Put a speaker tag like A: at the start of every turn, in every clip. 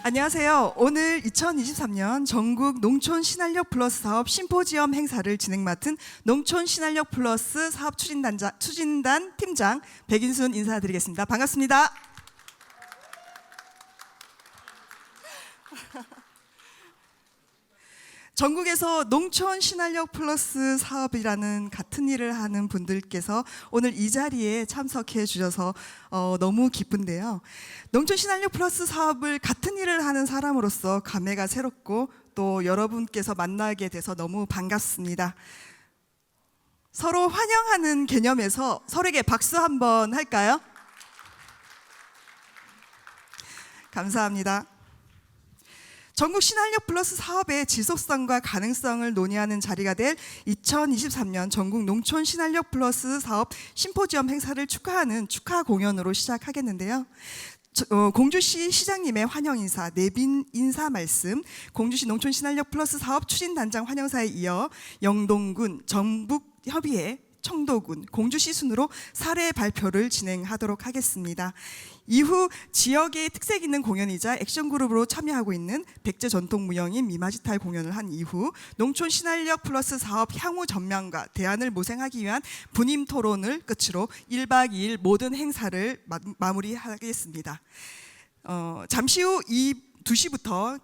A: 안녕하세요. 오늘 2023년 전국 농촌 신활력 플러스 사업 심포지엄 행사를 진행 맡은 농촌 신활력 플러스 사업 추진단 팀장 백인순 인사드리겠습니다. 반갑습니다. 전국에서 농촌 신활력 플러스 사업이라는 같은 일을 하는 분들께서 오늘 이 자리에 참석해 주셔서 너무 기쁜데요. 농촌 신활력 플러스 사업을 같은 일을 하는 사람으로서 감회가 새롭고 또 여러분께서 만나게 돼서 너무 반갑습니다. 서로 환영하는 개념에서 서로에게 박수 한번 할까요? 감사합니다. 전국 신활력 플러스 사업의 지속성과 가능성을 논의하는 자리가 될 2023년 전국 농촌 신활력 플러스 사업 심포지엄 행사를 축하하는 축하 공연으로 시작하겠는데요. 공주시 시장님의 환영 인사, 내빈 인사 말씀, 공주시 농촌 신활력 플러스 사업 추진단장 환영사에 이어 영동군 전북협의회 청도군, 공주시 순으로 사례 발표를 진행하도록 하겠습니다. 이후 지역의 특색 있는 공연이자 액션그룹으로 참여하고 있는 백제 전통무용인 미마지탈 공연을 한 이후 농촌 신활력 플러스 사업 향후 전망과 대안을 모색하기 위한 분임 토론을 끝으로 1박 2일 모든 행사를 마무리하겠습니다. 잠시 후 2시부터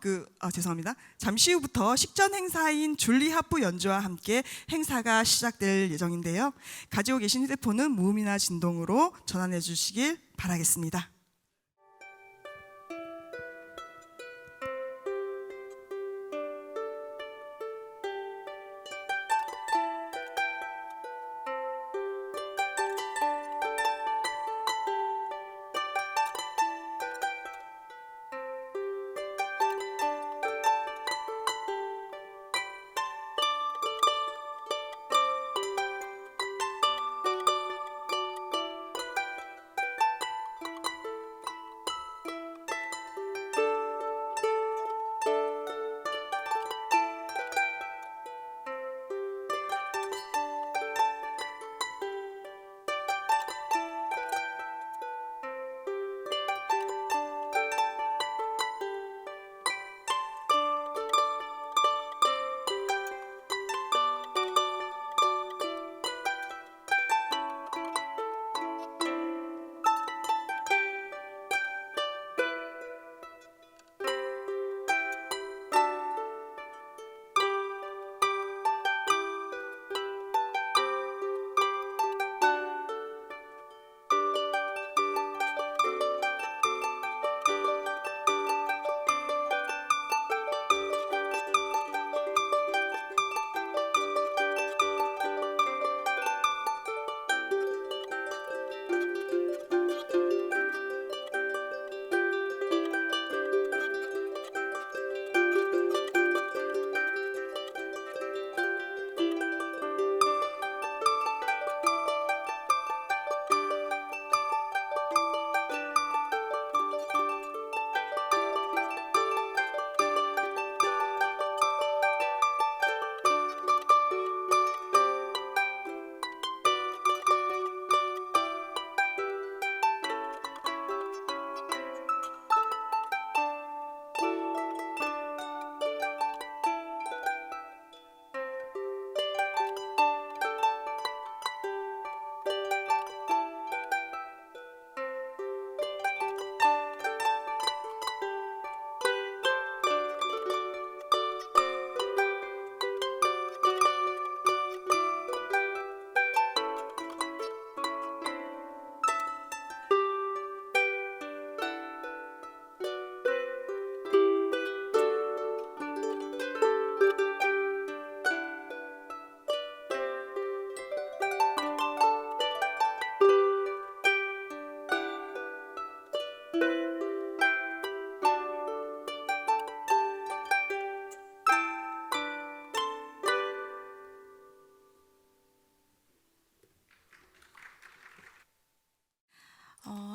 A: 잠시 후부터 식전 행사인 줄리하프 연주와 함께 행사가 시작될 예정인데요. 가지고 계신 휴대폰은 무음이나 진동으로 전환해 주시길 바라겠습니다.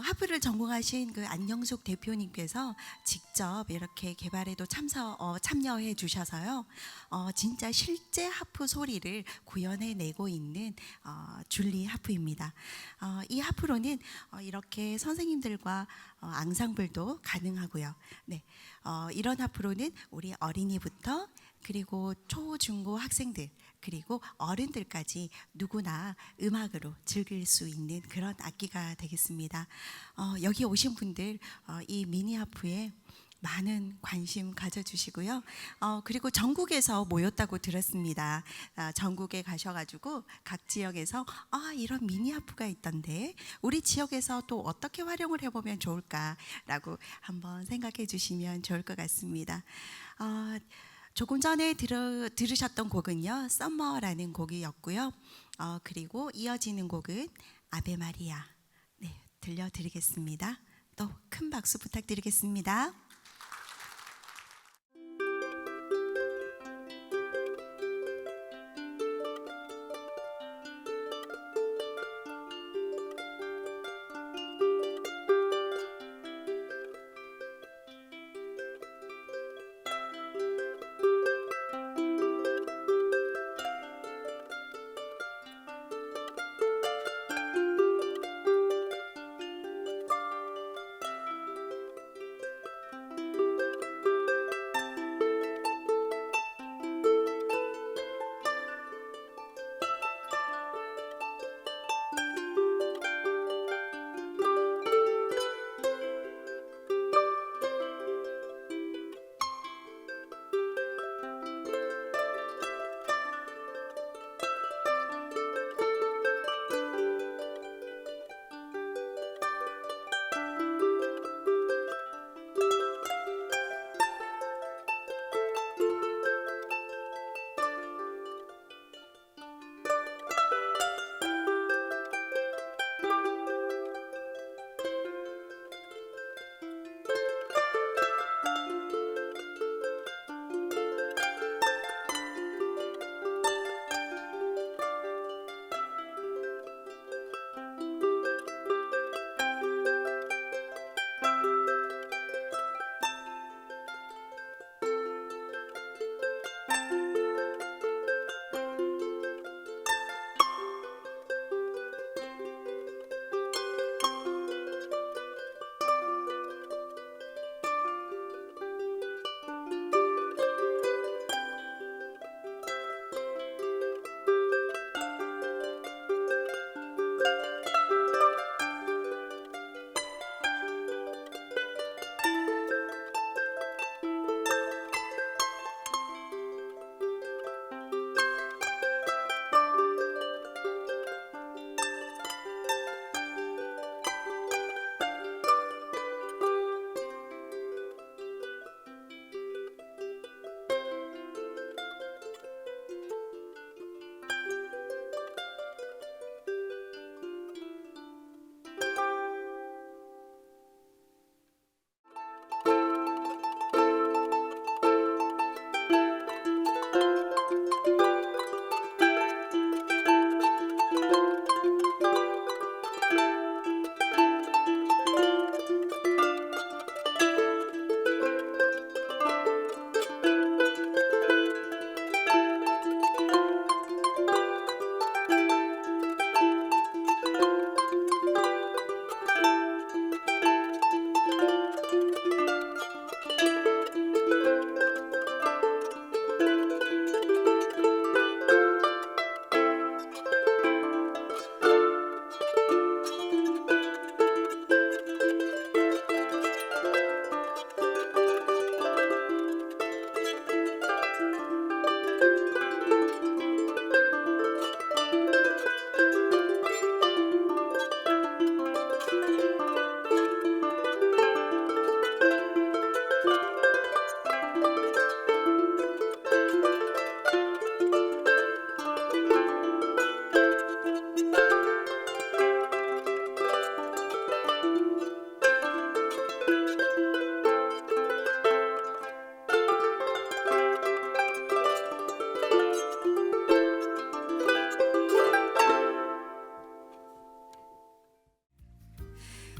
B: 하프를 전공하신 그 안영숙 대표님께서 직접 이렇게 개발에도 참여해 주셔서요. 진짜 실제 하프 소리를 구현해내고 있는 줄리 하프입니다. 이 하프로는 이렇게 선생님들과 앙상블도 가능하고요. 네, 이런 하프로는 우리 어린이부터 그리고 초, 중, 고 학생들 그리고 어른들까지 누구나 음악으로 즐길 수 있는 그런 악기가 되겠습니다. 여기 오신 분들 이 미니 하프에 많은 관심 가져주시고요. 그리고 전국에서 모였다고 들었습니다. 전국에 가셔가지고 각 지역에서 이런 미니 하프가 있던데 우리 지역에서 또 어떻게 활용을 해보면 좋을까라고 한번 생각해 주시면 좋을 것 같습니다. 조금 전에 들으셨던 곡은요, 썸머라는 곡이었고요. 그리고 이어지는 곡은 아베 마리아. 네, 들려드리겠습니다. 또 큰 박수 부탁드리겠습니다.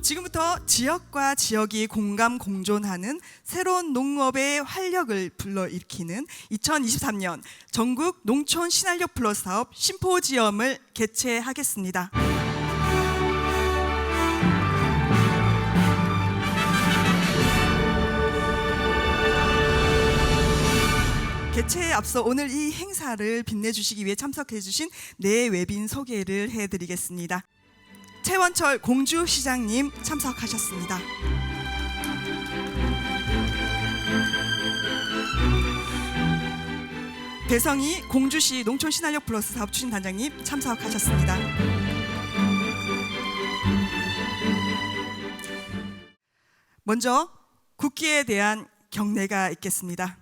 A: 지금부터 지역과 지역이 공감 공존하는 새로운 농업의 활력을 불러일으키는 2023년 전국 농촌 신활력 플러스 사업 심포지엄을 개최하겠습니다. 개최에 앞서 오늘 이 행사를 빛내주시기 위해 참석해주신 네 외빈 소개를 해드리겠습니다. 최원철 공주시장님 참석하셨습니다. 배성희 공주시 농촌 신활력 플러스 사업 추진 단장님 참석하셨습니다. 먼저 국기에 대한 경례가 있겠습니다.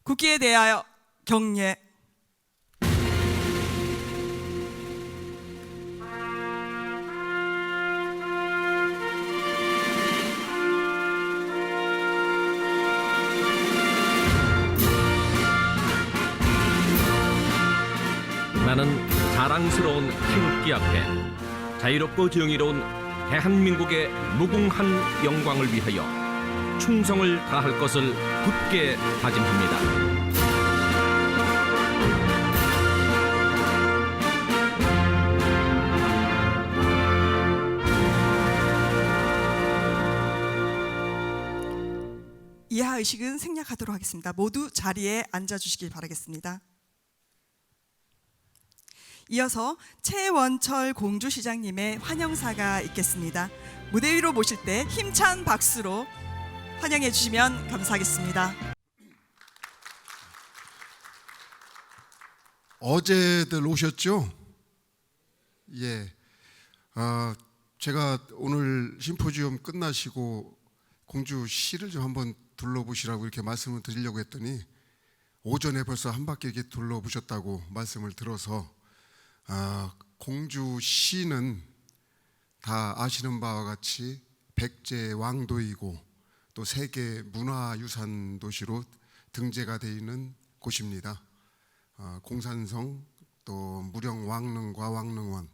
A: 국기에 대하여 경례.
C: 나는 자랑스러운 태극기 앞에 자유롭고 정의로운 대한민국의 무궁한 영광을 위하여 충성을 다할 것을 굳게 다짐합니다.
A: 이하 의식은 생략하도록 하겠습니다. 모두 자리에 앉아주시길 바라겠습니다. 이어서 최원철 공주시장님의 환영사가 있겠습니다. 무대 위로 모실 때 힘찬 박수로 환영해 주시면 감사하겠습니다.
D: 어제들 오셨죠? 예. 제가 오늘 심포지엄 끝나시고 공주시를 좀 한번 둘러보시라고 이렇게 말씀을 드리려고 했더니 오전에 벌써 한 바퀴 이렇게 둘러보셨다고 말씀을 들어서 공주시는 다 아시는 바와 같이 백제 왕도이고 또 세계 문화유산 도시로 등재가 되어 있는 곳입니다. 공산성, 또 무령 왕릉과 왕릉원,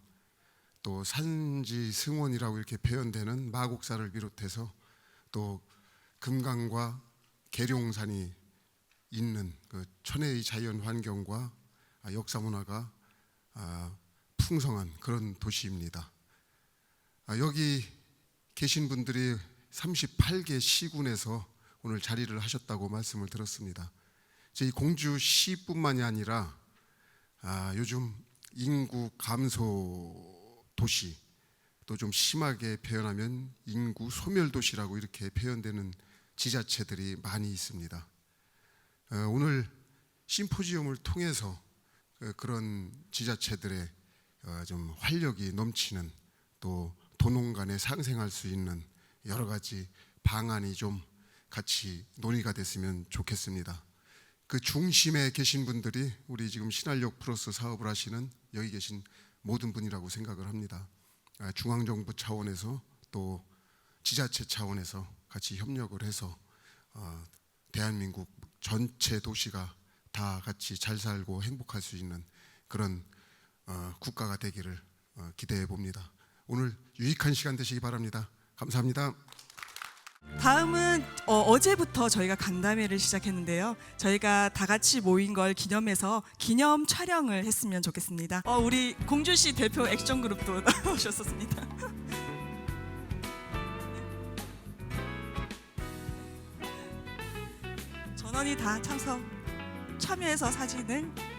D: 또 산지 승원이라고 이렇게 표현되는 마곡사를 비롯해서 또 금강과 계룡산이 있는 그 천혜의 자연 환경과 역사 문화가 풍성한 그런 도시입니다. 여기 계신 분들이 38개 시군에서 오늘 자리를 하셨다고 말씀을 들었습니다. 이 공주시뿐만이 아니라 요즘 인구 감소 도시, 또 좀 심하게 표현하면 인구 소멸 도시라고 이렇게 표현되는 지자체들이 많이 있습니다. 오늘 심포지엄을 통해서 그런 지자체들의 좀 활력이 넘치는 또 도농 간에 상생할 수 있는 여러 가지 방안이 좀 같이 논의가 됐으면 좋겠습니다. 그 중심에 계신 분들이 우리 지금 신활력 플러스 사업을 하시는 여기 계신 모든 분이라고 생각을 합니다. 중앙정부 차원에서 또 지자체 차원에서 같이 협력을 해서 대한민국 전체 도시가 다 같이 잘 살고 행복할 수 있는 그런 국가가 되기를 기대해 봅니다. 오늘 유익한 시간 되시기 바랍니다. 감사합니다.
A: 다음은 어제부터 저희가 간담회를 시작했는데요. 저희가 다 같이 모인 걸 기념해서 기념 촬영을 했으면 좋겠습니다. 우리 공주시 대표 액션 그룹도 나오셨었습니다. 전원이 다 참여해서 사진을.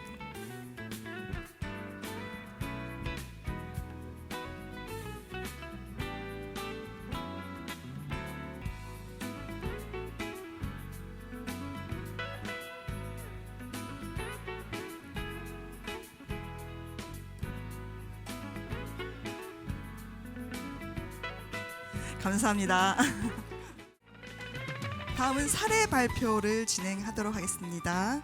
A: 감사합니다. 다음은 사례 발표를 진행하도록 하겠습니다.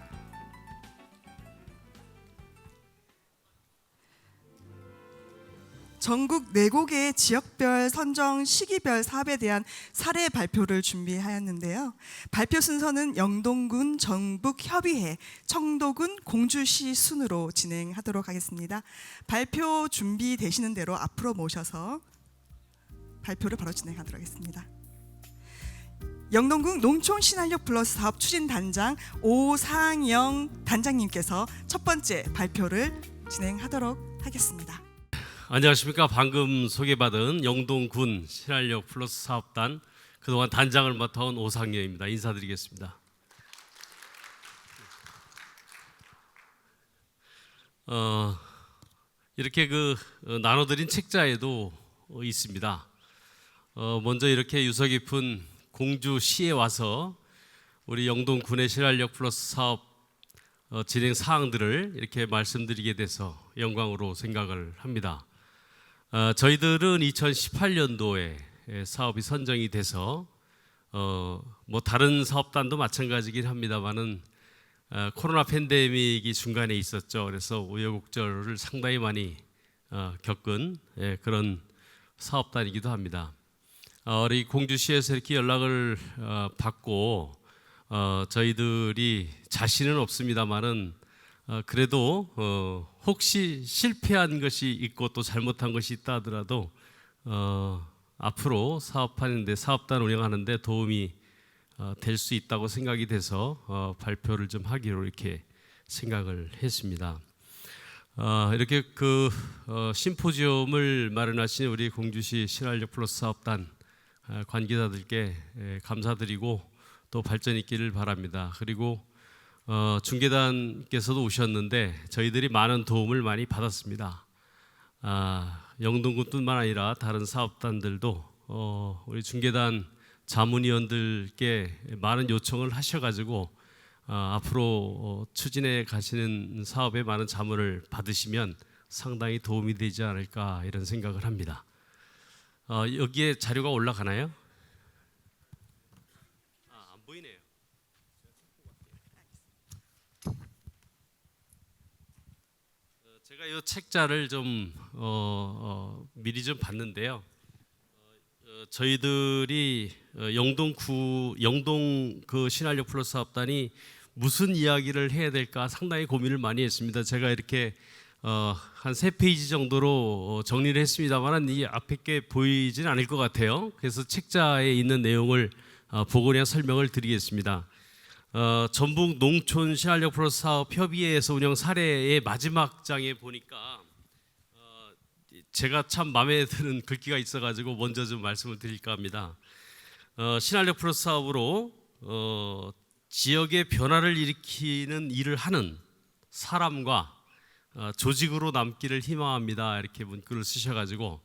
A: 전국 4곳의 지역별 선정 시기별 사업에 대한 사례 발표를 준비하였는데요. 발표 순서는 영동군 전북협의회, 청도군 공주시 순으로 진행하도록 하겠습니다. 발표 준비되시는 대로 앞으로 모셔서 발표를 바로 진행하도록 하겠습니다. 영동군 농촌 신활력 플러스 사업 추진 단장 오상영 단장님께서 첫 번째 발표를 진행하도록 하겠습니다.
E: 안녕하십니까. 방금 소개받은 영동군 신활력 플러스 사업단 그동안 단장을 맡아온 오상영입니다. 인사드리겠습니다. 이렇게 나눠드린 책자에도 있습니다. 먼저 이렇게 유서 깊은 공주시에 와서 우리 영동군의 신활력 플러스 사업 진행 사항들을 이렇게 말씀드리게 돼서 영광으로 생각을 합니다. 저희들은 2018년도에 사업이 선정이 돼서 뭐 다른 사업단도 마찬가지긴 합니다만은 코로나 팬데믹이 중간에 있었죠. 그래서 우여곡절을 상당히 많이 겪은 그런 사업단이기도 합니다. 우리 공주시에서 이렇게 연락을 받고 저희들이 자신은 없습니다만은 그래도 혹시 실패한 것이 있고 또 잘못한 것이 있다 하더라도 앞으로 사업하는데 사업단 운영하는데 도움이 될 수 있다고 생각이 돼서 발표를 좀 하기로 이렇게 생각을 했습니다. 이렇게 심포지엄을 마련하신 우리 공주시 신활력 플러스 사업단 관계자들께 감사드리고 또 발전 있기를 바랍니다. 그리고 중계단께서도 오셨는데 저희들이 많은 도움을 많이 받았습니다. 영동군뿐만 아니라 다른 사업단들도 우리 중계단 자문위원들께 많은 요청을 하셔가지고 앞으로 추진해 가시는 사업에 많은 자문을 받으시면 상당히 도움이 되지 않을까 이런 생각을 합니다. 여기에 자료가 올라가나요? 안 보이네요. 제가 이 책자를 좀 미리 좀 봤는데요. 저희들이 영동 그 신활력 플러스 사업단이 무슨 이야기를 해야 될까 상당히 고민을 많이 했습니다. 제가 이렇게 한 3페이지 정도로 정리를 했습니다만 이 앞에 게 보이지는 않을 것 같아요. 그래서 책자에 있는 내용을 보고 그냥 설명을 드리겠습니다. 전북 농촌 신활력 플러스 사업 협의회에서 운영 사례의 마지막 장에 보니까 제가 참 마음에 드는 글귀가 있어가지고 먼저 좀 말씀을 드릴까 합니다. 신활력 플러스 사업으로 지역의 변화를 일으키는 일을 하는 사람과 조직으로 남기를 희망합니다. 이렇게 문구를 쓰셔가지고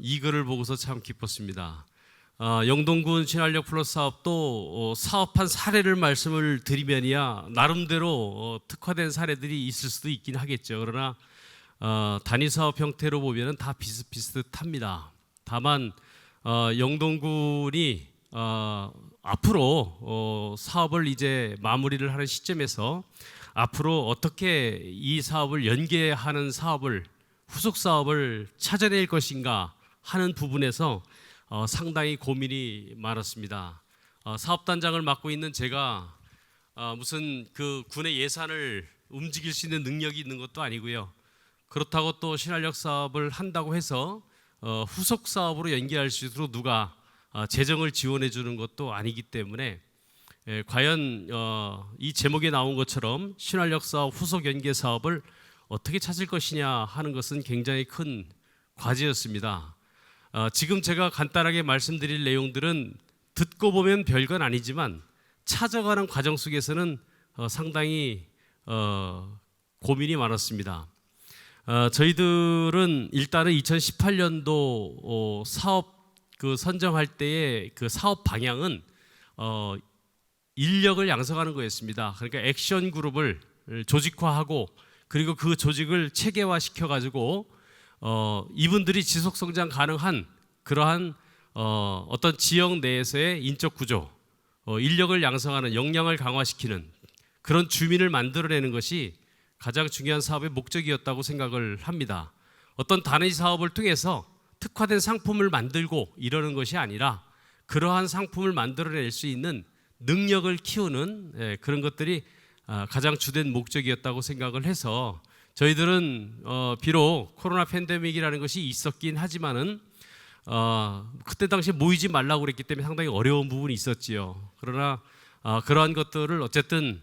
E: 이 글을 보고서 참 기뻤습니다. 영동군 신활력 플러스 사업도 사업한 사례를 말씀을 드리면야 나름대로 특화된 사례들이 있을 수도 있긴 하겠죠. 그러나 단위 사업 형태로 보면은 다 비슷비슷합니다. 다만 영동군이 앞으로 사업을 이제 마무리를 하는 시점에서 앞으로 어떻게 이 사업을 연계하는 사업을 후속 사업을 찾아낼 것인가 하는 부분에서 상당히 고민이 많았습니다. 사업단장을 맡고 있는 제가 무슨 그 군의 예산을 움직일 수 있는 능력이 있는 것도 아니고요. 그렇다고 또 신활력 사업을 한다고 해서 후속 사업으로 연계할 수 있도록 누가 재정을 지원해 주는 것도 아니기 때문에 과연 이 제목에 나온 것처럼 신활력 사업 후속 연계 사업을 어떻게 찾을 것이냐 하는 것은 굉장히 큰 과제였습니다. 지금 제가 간단하게 말씀드릴 내용들은 듣고 보면 별건 아니지만 찾아가는 과정 속에서는 상당히 고민이 많았습니다. 저희들은 일단은 2018년도 사업 선정할 때의 그 사업 방향은 인력을 양성하는 거였습니다. 그러니까 액션 그룹을 조직화하고 그리고 그 조직을 체계화시켜 가지고 이분들이 지속 성장 가능한 그러한 어떤 지역 내에서의 인적 구조, 인력을 양성하는 역량을 강화시키는 그런 주민을 만들어내는 것이 가장 중요한 사업의 목적이었다고 생각을 합니다. 어떤 단위 사업을 통해서 특화된 상품을 만들고 이러는 것이 아니라 그러한 상품을 만들어낼 수 있는 능력을 키우는 그런 것들이 가장 주된 목적이었다고 생각을 해서 저희들은 비록 코로나 팬데믹이라는 것이 있었긴 하지만은 그때 당시에 모이지 말라고 그랬기 때문에 상당히 어려운 부분이 있었지요. 그러나 그러한 것들을 어쨌든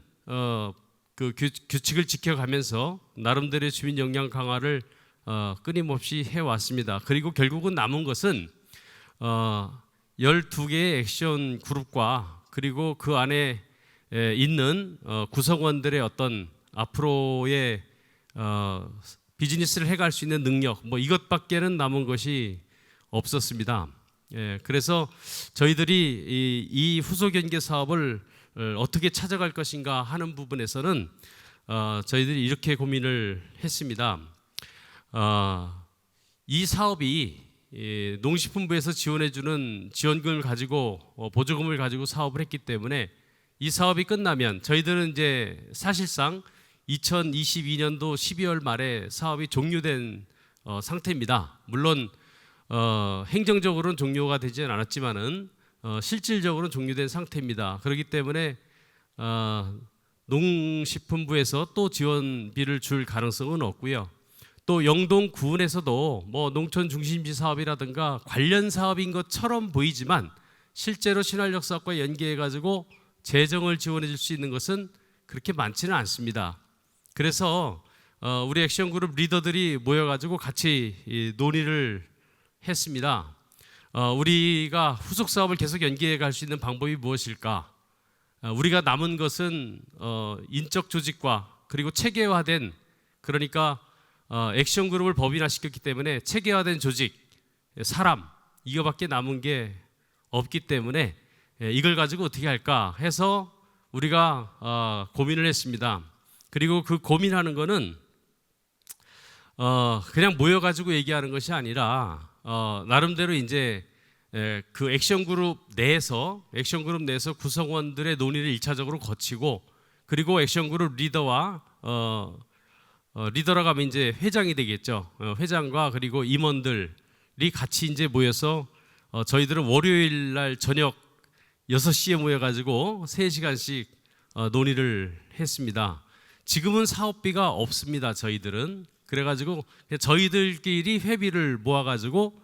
E: 그 규칙을 지켜가면서 나름대로의 주민 역량 강화를 끊임없이 해왔습니다. 그리고 결국은 남은 것은 12개의 액션 그룹과 그리고 그 안에 있는 구성원들의 어떤 앞으로의 비즈니스를 해갈 수 있는 능력, 뭐 이것밖에는 남은 것이 없었습니다. 그래서 저희들이 이 후속 연계 사업을 어떻게 찾아갈 것인가 하는 부분에서는 저희들이 이렇게 고민을 했습니다. 이 사업이 농식품부에서 지원해주는 지원금을 가지고 보조금을 가지고 사업을 했기 때문에 이 사업이 끝나면 저희들은 이제 사실상 2022년도 12월 말에 사업이 종료된 상태입니다. 물론 행정적으로는 종료가 되지는 않았지만은 실질적으로는 종료된 상태입니다. 그렇기 때문에 농식품부에서 또 지원비를 줄 가능성은 없고요. 또 영동군에서도 뭐 농촌 중심지 사업이라든가 관련 사업인 것처럼 보이지만 실제로 신활력 사업과 연계해 가지고 재정을 지원해 줄 수 있는 것은 그렇게 많지는 않습니다. 그래서 우리 액션그룹 리더들이 모여가지고 같이 논의를 했습니다. 우리가 후속 사업을 계속 연계해 갈 수 있는 방법이 무엇일까? 우리가 남은 것은 인적 조직과 그리고 체계화된, 그러니까 액션그룹을 법인화시켰기 때문에 체계화된 조직, 사람, 이거밖에 남은 게 없기 때문에 이걸 가지고 어떻게 할까 해서 우리가 고민을 했습니다. 그리고 그 고민하는 거는 그냥 모여가지고 얘기하는 것이 아니라 나름대로 이제 그 액션그룹 내에서 구성원들의 논의를 1차적으로 거치고, 그리고 액션그룹 리더와 리더라고 하면 이제 회장이 되겠죠. 회장과 그리고 임원들이 같이 이제 모여서 저희들은 월요일 날 저녁 6시에 모여가지고 3시간씩 논의를 했습니다. 지금은 사업비가 없습니다. 저희들은. 그래가지고 저희들끼리 회비를 모아가지고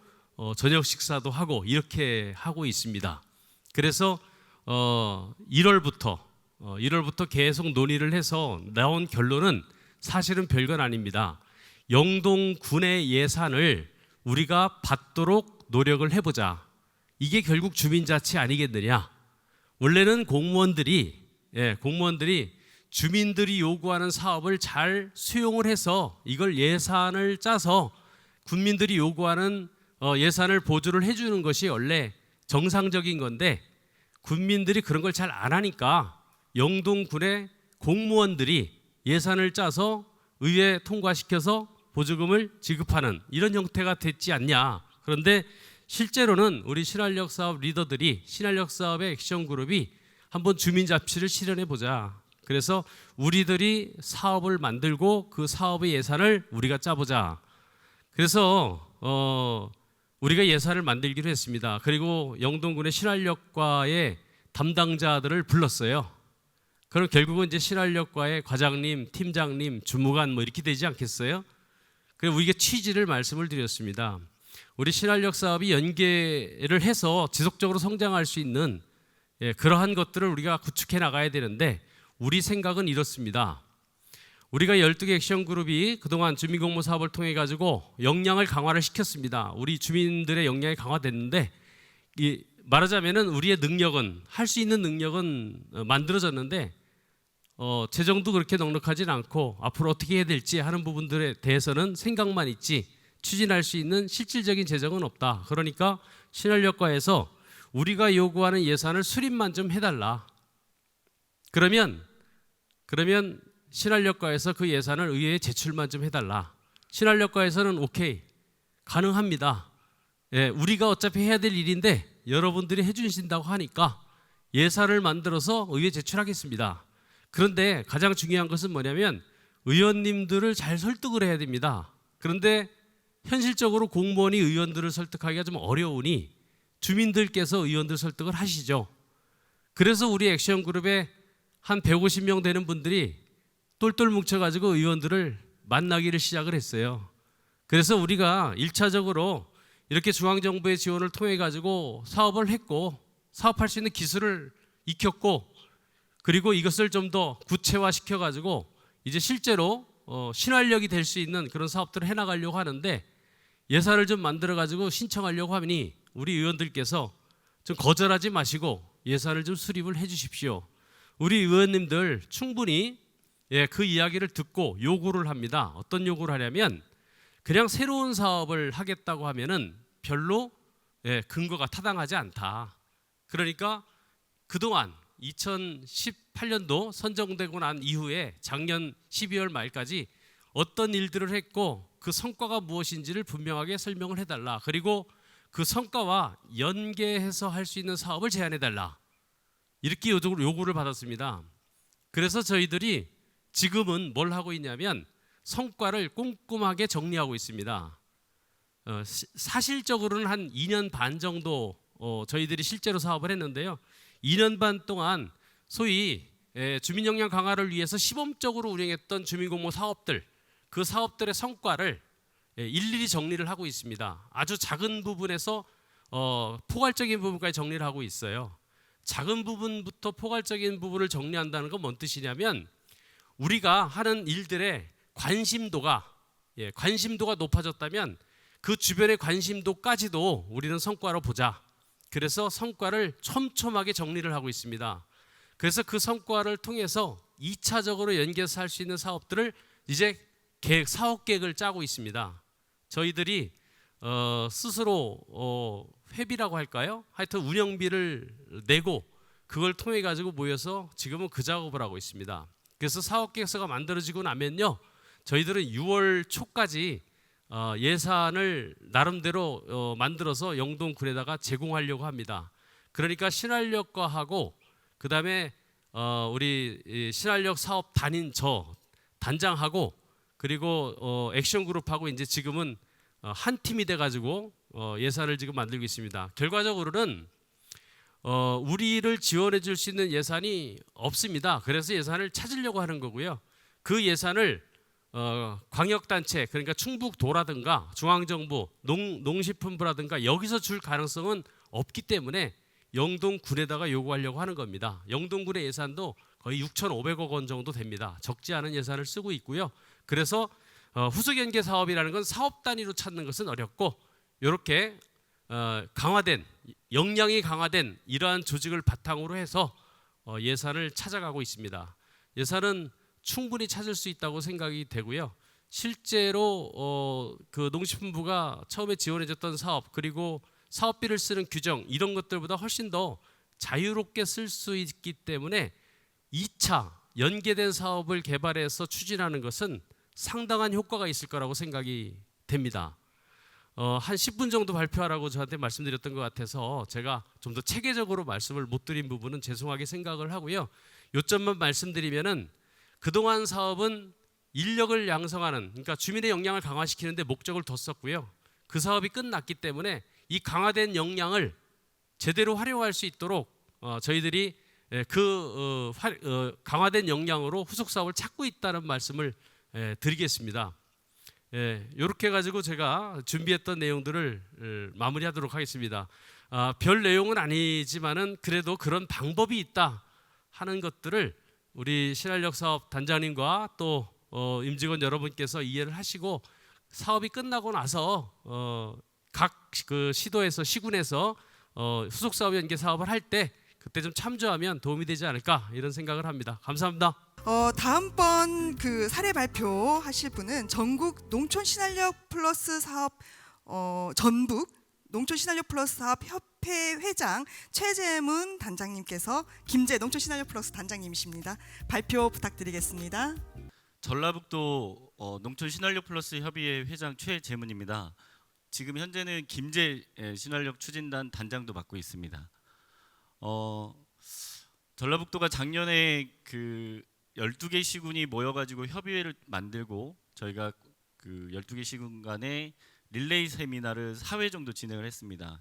E: 저녁 식사도 하고 이렇게 하고 있습니다. 그래서 1월부터 계속 논의를 해서 나온 결론은 사실은 별건 아닙니다. 영동군의 예산을 우리가 받도록 노력을 해보자. 이게 결국 주민자치 아니겠느냐. 원래는 공무원들이 주민들이 요구하는 사업을 잘 수용을 해서 이걸 예산을 짜서 군민들이 요구하는 예산을 보조를 해주는 것이 원래 정상적인 건데, 군민들이 그런 걸 잘 안 하니까 영동군의 공무원들이 예산을 짜서 의회에 통과시켜서 보조금을 지급하는 이런 형태가 됐지 않냐. 그런데 실제로는 우리 신활력 사업 리더들이 신활력 사업의 액션 그룹이 한번 주민 자치를 실현해 보자. 그래서 우리들이 사업을 만들고 그 사업의 예산을 우리가 짜보자. 그래서 우리가 예산을 만들기로 했습니다. 그리고 영동군의 신활력과의 담당자들을 불렀어요. 그럼 결국은 이제 신활력과의 과장님, 팀장님, 주무관 뭐 이렇게 되지 않겠어요? 그래서 우리가 취지를 말씀을 드렸습니다. 우리 신활력 사업이 연계를 해서 지속적으로 성장할 수 있는 그러한 것들을 우리가 구축해 나가야 되는데, 우리 생각은 이렇습니다. 우리가 12개 액션 그룹이 그동안 주민공모 사업을 통해 가지고 역량을 강화를 시켰습니다. 우리 주민들의 역량이 강화됐는데, 말하자면은 우리의 능력은, 할 수 있는 능력은 만들어졌는데 재정도 그렇게 넉넉하진 않고 앞으로 어떻게 해야 될지 하는 부분들에 대해서는 생각만 있지 추진할 수 있는 실질적인 재정은 없다. 그러니까 신활력과에서 우리가 요구하는 예산을 수립만 좀 해달라. 그러면 신활력과에서 그 예산을 의회에 제출만 좀 해달라. 신활력과에서는 오케이, 가능합니다. 우리가 어차피 해야 될 일인데 여러분들이 해주신다고 하니까 예산을 만들어서 의회에 제출하겠습니다. 그런데 가장 중요한 것은 뭐냐면 의원님들을 잘 설득을 해야 됩니다. 그런데 현실적으로 공무원이 의원들을 설득하기가 좀 어려우니 주민들께서 의원들 설득을 하시죠. 그래서 우리 액션그룹에 한 150명 되는 분들이 똘똘 뭉쳐가지고 의원들을 만나기를 시작을 했어요. 그래서 우리가 1차적으로 이렇게 중앙정부의 지원을 통해 가지고 사업을 했고 사업할 수 있는 기술을 익혔고 그리고 이것을 좀 더 구체화시켜 가지고 이제 실제로 신활력이 될 수 있는 그런 사업들을 해나가려고 하는데 예산을 좀 만들어 가지고 신청하려고 하니 우리 의원들께서 좀 거절하지 마시고 예산을 좀 수립을 해 주십시오. 우리 의원님들 충분히 그 이야기를 듣고 요구를 합니다. 어떤 요구를 하냐면 그냥 새로운 사업을 하겠다고 하면은 별로 근거가 타당하지 않다. 그러니까 그동안 2018년도 선정되고 난 이후에 작년 12월 말까지 어떤 일들을 했고 그 성과가 무엇인지를 분명하게 설명을 해달라. 그리고 그 성과와 연계해서 할 수 있는 사업을 제안해달라. 이렇게 요구를 받았습니다. 그래서 저희들이 지금은 뭘 하고 있냐면 성과를 꼼꼼하게 정리하고 있습니다. 사실적으로는 한 2년 반 정도 저희들이 실제로 사업을 했는데요. 2년 반 동안 소위 주민 역량 강화를 위해서 시범적으로 운영했던 주민공모 사업들, 그 사업들의 성과를 일일이 정리를 하고 있습니다. 아주 작은 부분에서 포괄적인 부분까지 정리를 하고 있어요. 작은 부분부터 포괄적인 부분을 정리한다는 건 뭔 뜻이냐면 우리가 하는 일들의 관심도가 높아졌다면 그 주변의 관심도까지도 우리는 성과로 보자. 그래서 성과를 촘촘하게 정리를 하고 있습니다. 그래서 그 성과를 통해서 2차적으로 연계해서 할 수 있는 사업들을 이제 사업 계획을 짜고 있습니다. 저희들이 스스로 회비라고 할까요? 하여튼 운영비를 내고 그걸 통해 가지고 모여서 지금은 그 작업을 하고 있습니다. 그래서 사업 계획서가 만들어지고 나면요, 저희들은 6월 초까지 예산을 나름대로 만들어서 영동군에다가 제공하려고 합니다. 그러니까 신활력과하고 그다음에 우리 신활력 사업 단인 저 단장하고 그리고 액션그룹하고 이제 지금은 한 팀이 돼가지고 예산을 지금 만들고 있습니다. 결과적으로는 우리를 지원해 줄 수 있는 예산이 없습니다. 그래서 예산을 찾으려고 하는 거고요. 그 예산을 광역단체 그러니까 충북도라든가 중앙정부, 농식품부라든가 여기서 줄 가능성은 없기 때문에 영동군에다가 요구하려고 하는 겁니다. 영동군의 예산도 거의 6,500억 원 정도 됩니다. 적지 않은 예산을 쓰고 있고요. 그래서 후속연계 사업이라는 건 사업 단위로 찾는 것은 어렵고 이렇게 강화된 역량이 강화된 이러한 조직을 바탕으로 해서 예산을 찾아가고 있습니다. 예산은 충분히 찾을 수 있다고 생각이 되고요. 실제로 그 농식품부가 처음에 지원해줬던 사업 그리고 사업비를 쓰는 규정 이런 것들보다 훨씬 더 자유롭게 쓸 수 있기 때문에 2차 연계된 사업을 개발해서 추진하는 것은 상당한 효과가 있을 거라고 생각이 됩니다. 한 10분 정도 발표하라고 저한테 말씀드렸던 것 같아서 제가 좀 더 체계적으로 말씀을 못 드린 부분은 죄송하게 생각을 하고요. 요점만 말씀드리면은 그동안 사업은 인력을 양성하는 그러니까 주민의 역량을 강화시키는 데 목적을 뒀었고요. 그 사업이 끝났기 때문에 이 강화된 역량을 제대로 활용할 수 있도록 저희들이 강화된 역량으로 후속 사업을 찾고 있다는 말씀을 드리겠습니다. 이렇게 가지고 제가 준비했던 내용들을 마무리하도록 하겠습니다. 별 내용은 아니지만은 그래도 그런 방법이 있다 하는 것들을 우리 신활력 사업 단장님과 또 임직원 여러분께서 이해를 하시고 사업이 끝나고 나서 각 그 시군에서 후속 사업 연계 사업을 할 때 그때 좀 참조하면 도움이 되지 않을까 이런 생각을 합니다. 감사합니다.
A: 다음번 그 사례 발표하실 분은 전국 농촌 신활력 플러스 사업 전북 농촌 신활력 플러스 사업 협회 회장 최재문 단장님께서 김제 농촌 신활력 플러스 단장님이십니다. 발표 부탁드리겠습니다.
F: 전라북도 농촌 신활력 플러스 협의회 회장 최재문입니다. 지금 현재는 김제 신활력 추진단 단장도 맡고 있습니다. 전라북도가 작년에 그 12개 시군이 모여가지고 협의회를 만들고 저희가 그 12개 시군 간의 릴레이 세미나를 4회 정도 진행을 했습니다.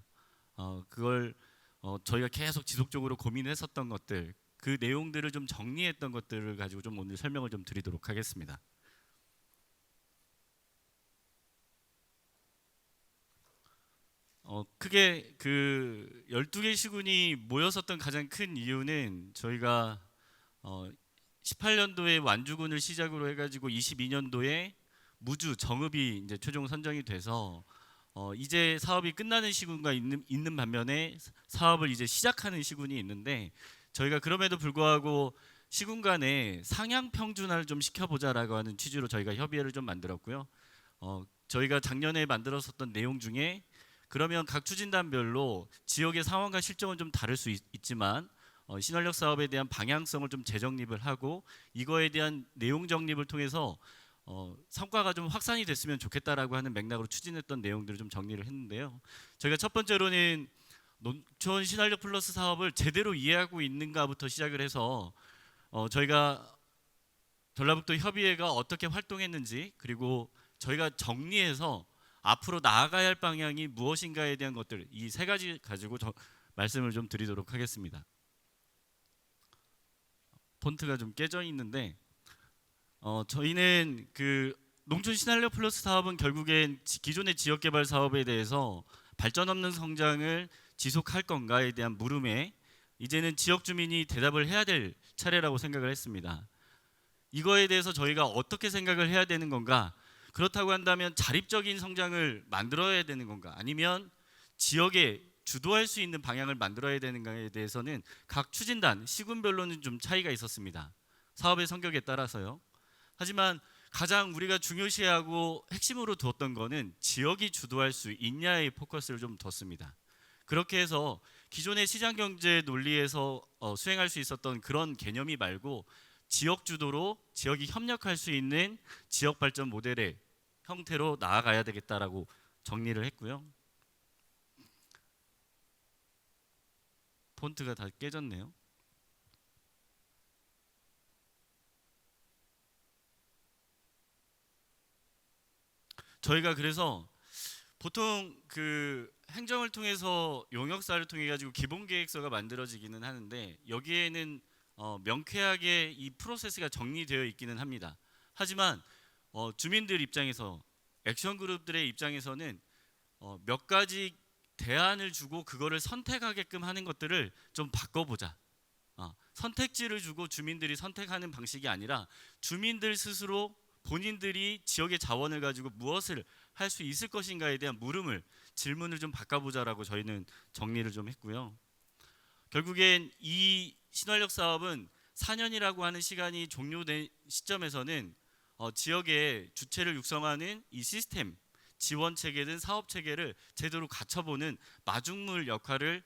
F: 그걸 저희가 계속 지속적으로 고민했었던 것들 그 내용들을 좀 정리했던 것들을 가지고 좀 오늘 설명을 좀 드리도록 하겠습니다. 크게 그 12개 시군이 모였었던 가장 큰 이유는 저희가 18년도에 완주군을 시작으로 해가지고 22년도에 무주 정읍이 이제 최종 선정이 돼서 이제 사업이 끝나는 시군과 있는 반면에 사업을 이제 시작하는 시군이 있는데, 저희가 그럼에도 불구하고 시군 간에 상향 평준화를 좀 시켜보자라고 하는 취지로 저희가 협의회를 좀 만들었고요. 저희가 작년에 만들었었던 내용 중에 그러면 각 추진단별로 지역의 상황과 실정은 좀 다를 수 있지만 신활력 사업에 대한 방향성을 좀 재정립을 하고 이거에 대한 내용 정립을 통해서 성과가 좀 확산이 됐으면 좋겠다라고 하는 맥락으로 추진했던 내용들을 좀 정리를 했는데요. 저희가 첫 번째로는 농촌 신활력 플러스 사업을 제대로 이해하고 있는가부터 시작을 해서 저희가 전라북도 협의회가 어떻게 활동했는지, 그리고 저희가 정리해서 앞으로 나아가야 할 방향이 무엇인가에 대한 것들, 이 세 가지 가지고 말씀을 좀 드리도록 하겠습니다. 폰트가 좀 깨져 있는데 저희는 그 농촌 신활력 플러스 사업은 결국엔 기존의 지역 개발 사업에 대해서 발전 없는 성장을 지속할 건가에 대한 물음에 이제는 지역 주민이 대답을 해야 될 차례라고 생각을 했습니다. 이거에 대해서 저희가 어떻게 생각을 해야 되는 건가? 그렇다고 한다면 자립적인 성장을 만들어야 되는 건가? 아니면 지역에 주도할 수 있는 방향을 만들어야 되는가에 대해서는 각 추진단, 시군별로는 좀 차이가 있었습니다. 사업의 성격에 따라서요. 하지만 가장 우리가 중요시하고 핵심으로 두었던 거는 지역이 주도할 수 있냐의 포커스를 좀 뒀습니다. 그렇게 해서 기존의 시장경제 논리에서 수행할 수 있었던 그런 개념이 말고 지역 주도로 지역이 협력할 수 있는 지역 발전 모델의 형태로 나아가야 되겠다라고 정리를 했고요. 폰트가 다 깨졌네요. 저희가 그래서 보통 그 행정을 통해서 용역사를 통해 가지고 기본 계획서가 만들어지기는 하는데 여기에는 명쾌하게 이 프로세스가 정리되어 있기는 합니다. 하지만 주민들 입장에서, 액션 그룹들의 입장에서는 몇 가지 대안을 주고 그거를 선택하게끔 하는 것들을 좀 바꿔보자. 선택지를 주고 주민들이 선택하는 방식이 아니라 주민들 스스로 본인들이 지역의 자원을 가지고 무엇을 할 수 있을 것인가에 대한 질문을 좀 바꿔보자라고 저희는 정리를 좀 했고요. 결국엔 이 신활력 사업은 4년이라고 하는 시간이 종료된 시점에서는 지역의 주체를 육성하는 이 시스템, 지원 체계든 사업 체계를 제대로 갖춰보는 마중물 역할을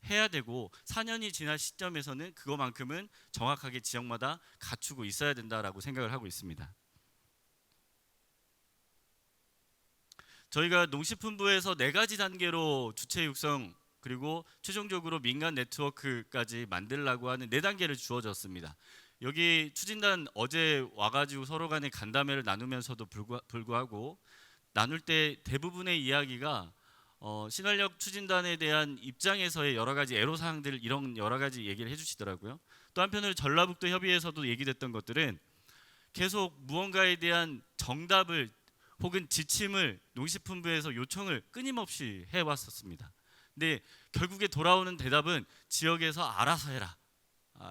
F: 해야 되고 4년이 지난 시점에서는 그거만큼은 정확하게 지역마다 갖추고 있어야 된다라고 생각을 하고 있습니다. 저희가 농식품부에서 4가지 단계로 주체 육성 그리고 최종적으로 민간 네트워크까지 만들려고 하는 4단계를 주어졌습니다. 여기 추진단 어제 와가지고 서로 간에 간담회를 나누면서도 불구하고 나눌 때 대부분의 이야기가 신활력 추진단에 대한 입장에서의 여러 가지 애로사항들, 이런 여러 가지 얘기를 해주시더라고요. 또 한편으로 전라북도 협의회에서도 얘기됐던 것들은 계속 무언가에 대한 정답을 혹은 지침을 농식품부에서 요청을 끊임없이 해왔었습니다. 근데 결국에 돌아오는 대답은 지역에서 알아서 해라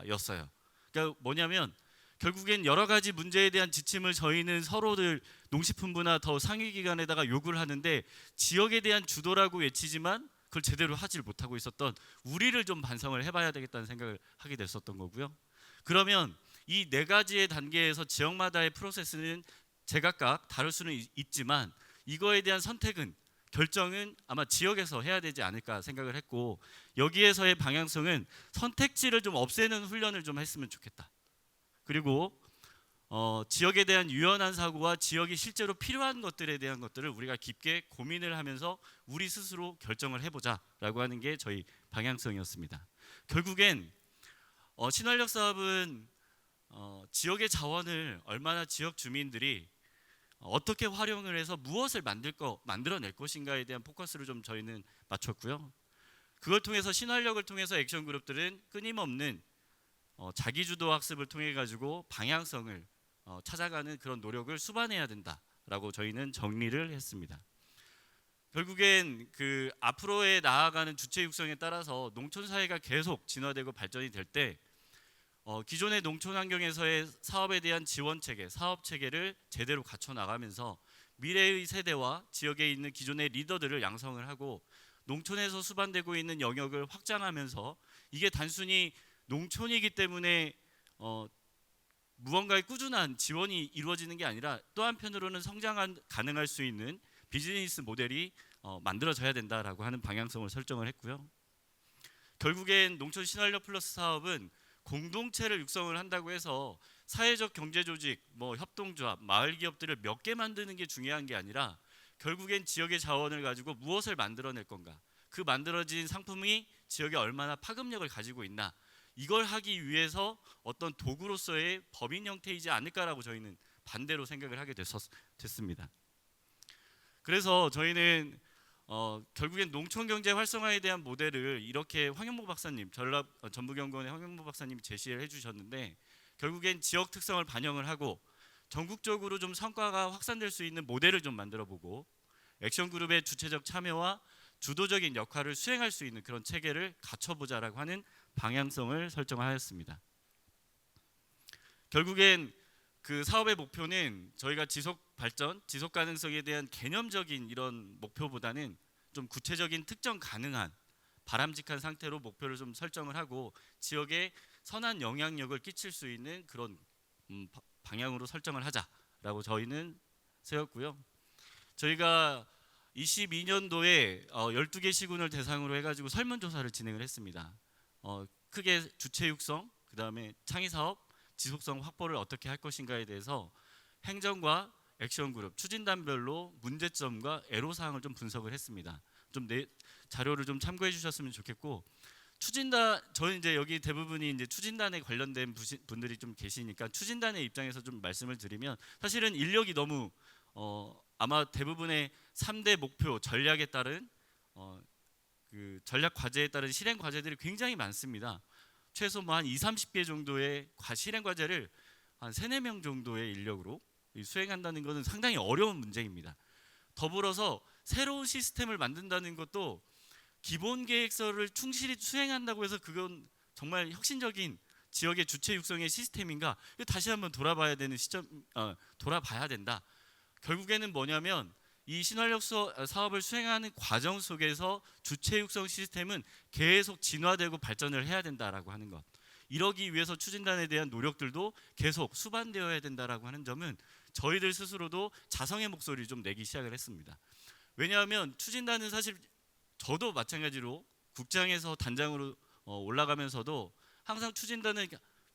F: 였어요. 그러니까 뭐냐면 결국엔 여러 가지 문제에 대한 지침을 저희는 서로들 농식품부나 더 상위 기관에다가 요구를 하는데 지역에 대한 주도라고 외치지만 그걸 제대로 하질 못하고 있었던 우리를 좀 반성을 해봐야 되겠다는 생각을 하게 됐었던 거고요. 그러면 이 4가지의 단계에서 지역마다의 프로세스는 제각각 다를 수는 있지만 이거에 대한 선택은, 결정은 아마 지역에서 해야 되지 않을까 생각을 했고, 여기에서의 방향성은 선택지를 좀 없애는 훈련을 좀 했으면 좋겠다. 그리고 지역에 대한 유연한 사고와 지역이 실제로 필요한 것들에 대한 것들을 우리가 깊게 고민을 하면서 우리 스스로 결정을 해보자라고 하는 게 저희 방향성이었습니다. 결국엔 신활력 사업은 지역의 자원을 얼마나 지역 주민들이 어떻게 활용을 해서 무엇을 만들어낼 것인가에 대한 포커스를 좀 저희는 맞췄고요. 그걸 통해서 신활력을 통해서 액션 그룹들은 끊임없는 자기주도 학습을 통해 가지고 방향성을 찾아가는 그런 노력을 수반해야 된다라고 저희는 정리를 했습니다. 결국엔 그 앞으로의 나아가는 주체 육성에 따라서 농촌 사회가 계속 진화되고 발전이 될 때 기존의 농촌 환경에서의 사업에 대한 지원 체계, 사업 체계를 제대로 갖춰 나가면서 미래의 세대와 지역에 있는 기존의 리더들을 양성을 하고 농촌에서 수반되고 있는 영역을 확장하면서 이게 단순히 농촌이기 때문에 무언가의 꾸준한 지원이 이루어지는 게 아니라 또 한편으로는 성장 가능할 수 있는 비즈니스 모델이 만들어져야 된다라고 하는 방향성을 설정을 했고요. 결국엔 농촌 신활력 플러스 사업은 공동체를 육성을 한다고 해서 사회적 경제 조직, 협동조합, 마을 기업들을 몇 개 만드는 게 중요한 게 아니라 결국엔 지역의 자원을 가지고 무엇을 만들어낼 건가, 그 만들어진 상품이 지역에 얼마나 파급력을 가지고 있나, 이걸 하기 위해서 어떤 도구로서의 법인 형태이지 않을까라고 저희는 반대로 생각을 하게 됐습니다. 그래서 저희는 결국엔 농촌 경제 활성화에 대한 모델을 이렇게 황현모 박사님, 전북 전북연구원의 황현모 박사님이 제시를 해주셨는데, 결국엔 지역 특성을 반영을 하고 전국적으로 좀 성과가 확산될 수 있는 모델을 좀 만들어보고 액션그룹의 주체적 참여와 주도적인 역할을 수행할 수 있는 그런 체계를 갖춰보자라고 하는 방향성을 설정하였습니다. 결국엔 그 사업의 목표는 저희가 지속 발전, 지속 가능성에 대한 개념적인 이런 목표보다는 좀 구체적인 특정 가능한 바람직한 상태로 목표를 좀 설정을 하고 지역에 선한 영향력을 끼칠 수 있는 그런 방향으로 설정을 하자라고 저희는 세웠고요. 저희가 22년도에 12개 시군을 대상으로 해가지고 설문조사를 진행을 했습니다. 크게 주체 육성, 그 다음에 창의 사업, 지속성 확보를 어떻게 할 것인가에 대해서 행정과 액션그룹, 추진단별로 문제점과 애로사항을 좀 분석을 했습니다. 좀 자료를 좀 참고해 주셨으면 좋겠고, 추진단, 저는 이제 여기 대부분이 이제 추진단에 관련된 분들이 좀 계시니까 추진단의 입장에서 좀 말씀을 드리면, 사실은 인력이 너무 아마 대부분의 3대 목표 전략에 따른 그 전략 과제에 따른 실행 과제들이 굉장히 많습니다. 최소 한 20-30개 정도의 실행 과제를 한 3-4명 정도의 인력으로 수행한다는 것은 상당히 어려운 문제입니다. 더불어서 새로운 시스템을 만든다는 것도 기본 계획서를 충실히 수행한다고 해서 그건 정말 혁신적인 지역의 주체 육성의 시스템인가? 다시 한번 돌아봐야 되는 돌아봐야 된다. 결국에는 뭐냐면 이 신활력 사업을 수행하는 과정 속에서 주체 육성 시스템은 계속 진화되고 발전을 해야 된다라고 하는 것. 이러기 위해서 추진단에 대한 노력들도 계속 수반되어야 된다라고 하는 점은 저희들 스스로도 자성의 목소리를 좀 내기 시작을 했습니다. 왜냐하면 추진단은 사실 저도 마찬가지로 국장에서 단장으로 올라가면서도 항상 추진단은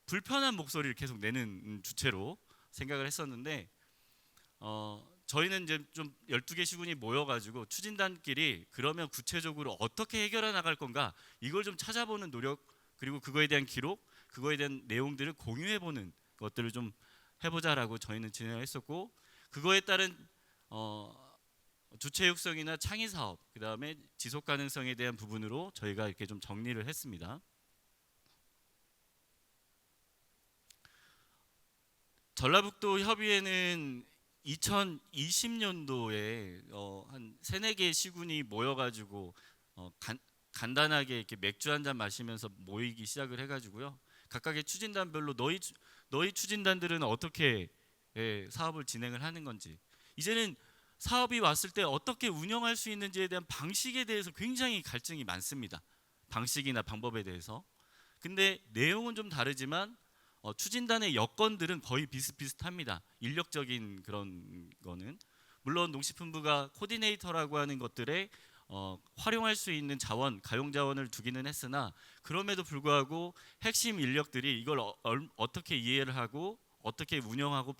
F: 불편한 목소리를 계속 내는 주체로 생각을 했었는데, 저희는 이제 좀 12개 시군이 모여가지고 추진단끼리 그러면 구체적으로 어떻게 해결해 나갈 건가, 이걸 좀 찾아보는 노력, 그리고 그거에 대한 기록, 그거에 대한 내용들을 공유해보는 것들을 좀 해보자라고 저희는 진행을 했었고, 그거에 따른 주체 육성이나 창의 사업, 그 다음에 지속 가능성에 대한 부분으로 저희가 이렇게 좀 정리를 했습니다. 전라북도 협의회는 2020년도에 한 3-4개 시군이 모여가지고 간단하게 이렇게 맥주 한잔 마시면서 모이기 시작을 해가지고요. 각각의 추진단별로 너희 추진단들은 어떻게 사업을 진행을 하는 건지, 이제는 사업이 왔을 때 어떻게 운영할 수 있는지에 대한 방식에 대해서 굉장히 갈증이 많습니다. 방식이나 방법에 대해서. 근데 내용은 좀 다르지만 추진단의 여건들은 거의 비슷비슷합니다. 인력적인 그런 거는. 물론 농식품부가 코디네이터라고 하는 것들에 활용할 수 있는 자원, 가용 자원을 두기는 했으나, 그럼에도 불구하고 핵심 인력들이 이걸 어떻게 이해를 하고 어떻게 운영하고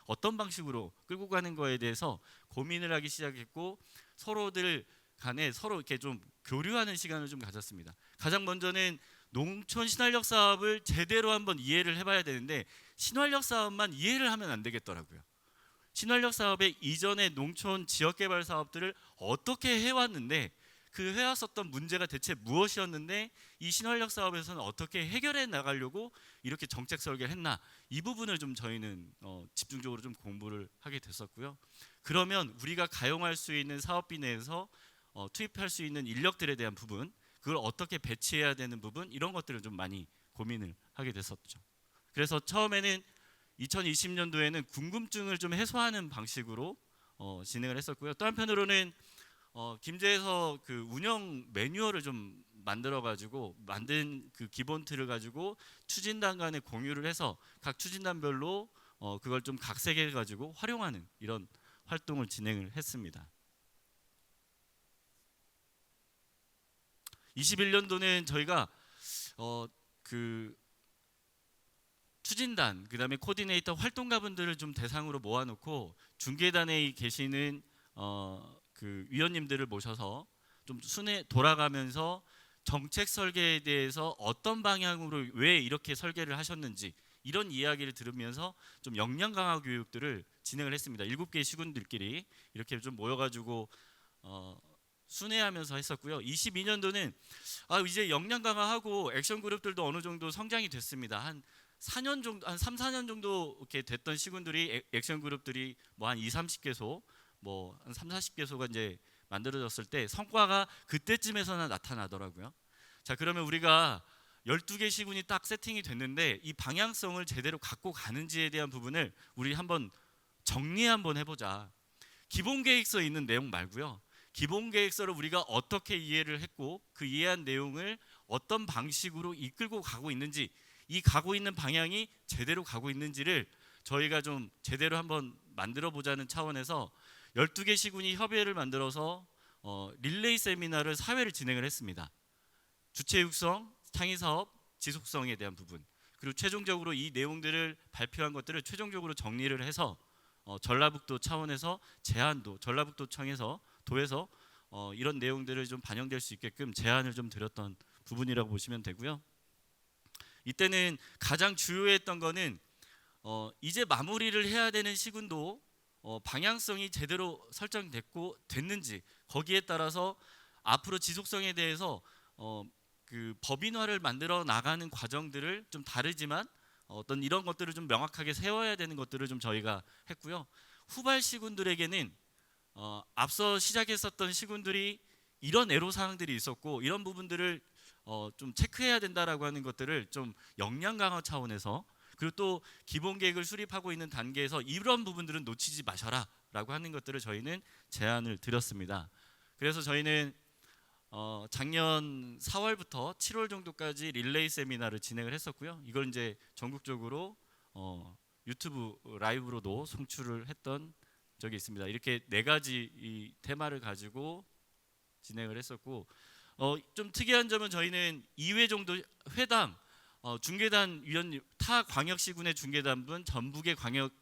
F: 어떤 방식으로 끌고 가는 거에 대해서 고민을 하기 시작했고, 서로들 간에 서로 이렇게 좀 교류하는 시간을 좀 가졌습니다. 가장 먼저는 농촌 신활력 사업을 제대로 한번 이해를 해봐야 되는데, 신활력 사업만 이해를 하면 안 되겠더라고요. 신활력 사업의 이전의 농촌 지역개발 사업들을 어떻게 해왔는데, 그 해왔었던 문제가 대체 무엇이었는데 이 신활력 사업에서는 어떻게 해결해 나가려고 이렇게 정책 설계를 했나, 이 부분을 좀 저희는 집중적으로 좀 공부를 하게 됐었고요. 그러면 우리가 가용할 수 있는 사업비 내에서 투입할 수 있는 인력들에 대한 부분, 그걸 어떻게 배치해야 되는 부분, 이런 것들을 좀 많이 고민을 하게 됐었죠. 그래서 처음에는 2020년도에는 궁금증을 좀 해소하는 방식으로 진행을 했었고요. 또 한편으로는 김제에서 그 운영 매뉴얼을 좀 만들어 가지고 만든 그 기본 틀을 가지고 추진단 간에 공유를 해서 각 추진단별로 그걸 좀 각색해 가지고 활용하는 이런 활동을 진행을 했습니다. 21년도는 저희가 그 추진단, 그다음에 코디네이터 활동가분들을 좀 대상으로 모아놓고 중계단에 계시는 그 위원님들을 모셔서 좀 순회 돌아가면서 정책 설계에 대해서 어떤 방향으로 왜 이렇게 설계를 하셨는지 이런 이야기를 들으면서 좀 역량 강화 교육들을 진행을 했습니다. 7개의 시군들끼리 이렇게 좀 모여가지고 순회하면서 했었고요. 22년도는 이제 역량 강화하고 액션 그룹들도 어느 정도 성장이 됐습니다. 한 4년 정도, 한 3, 4년 정도 이렇게 됐던 시군들이 액션 그룹들이 뭐 한 2, 30개소, 뭐 한 3, 40개소가 이제 만들어졌을 때 성과가 그때쯤에서나 나타나더라고요. 자, 그러면 우리가 12개 시군이 딱 세팅이 됐는데 이 방향성을 제대로 갖고 가는지에 대한 부분을 우리 한번 정리 한번 해보자. 기본 계획서에 있는 내용 말고요. 기본 계획서를 우리가 어떻게 이해를 했고 그 이해한 내용을 어떤 방식으로 이끌고 가고 있는지, 이 가고 있는 방향이 제대로 가고 있는지를 저희가 좀 제대로 한번 만들어 보자는 차원에서 12개 시군이 협의회를 만들어서 릴레이 세미나를 사회를 진행을 했습니다. 주체 육성, 창의 사업, 지속성에 대한 부분, 그리고 최종적으로 이 내용들을 발표한 것들을 최종적으로 정리를 해서 전라북도 차원에서 제안도, 전라북도청에서 도에서 이런 내용들을 좀 반영될 수 있게끔 제안을 좀 드렸던 부분이라고 보시면 되고요. 이때는 가장 주요했던 거는 이제 마무리를 해야 되는 시군도 방향성이 제대로 설정됐고 됐는지, 거기에 따라서 앞으로 지속성에 대해서 그 법인화를 만들어 나가는 과정들을 좀 다르지만 어떤 이런 것들을 좀 명확하게 세워야 되는 것들을 좀 저희가 했고요. 후발 시군들에게는 앞서 시작했었던 시군들이 이런 애로사항들이 있었고 이런 부분들을 좀 체크해야 된다라고 하는 것들을 좀 역량 강화 차원에서, 그리고 또 기본 계획을 수립하고 있는 단계에서 이런 부분들은 놓치지 마셔라라고 하는 것들을 저희는 제안을 드렸습니다. 그래서 저희는 작년 4월부터 7월 정도까지 릴레이 세미나를 진행을 했었고요. 이걸 이제 전국적으로 유튜브 라이브로도 송출을 했던 적이 있습니다. 이렇게 4가지 이 테마를 가지고 진행을 했었고, 좀 특이한 점은 저희는 2회 정도 회당 중계단 위원, 타 광역시군의 중계단분, 전북의 광역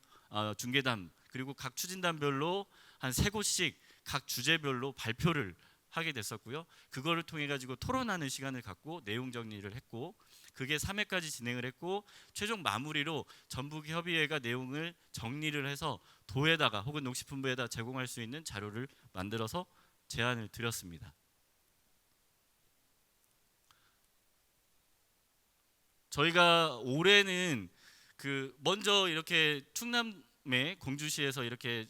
F: 중계단, 그리고 각 추진단별로 한 3곳씩 각 주제별로 발표를 하게 됐었고요. 그거를 통해 가지고 토론하는 시간을 갖고 내용 정리를 했고, 그게 3회까지 진행을 했고, 최종 마무리로 전북협의회가 내용을 정리를 해서 도에다가 혹은 농식품부에다 제공할 수 있는 자료를 만들어서 제안을 드렸습니다. 저희가 올해는 먼저 이렇게 충남의 공주시에서 이렇게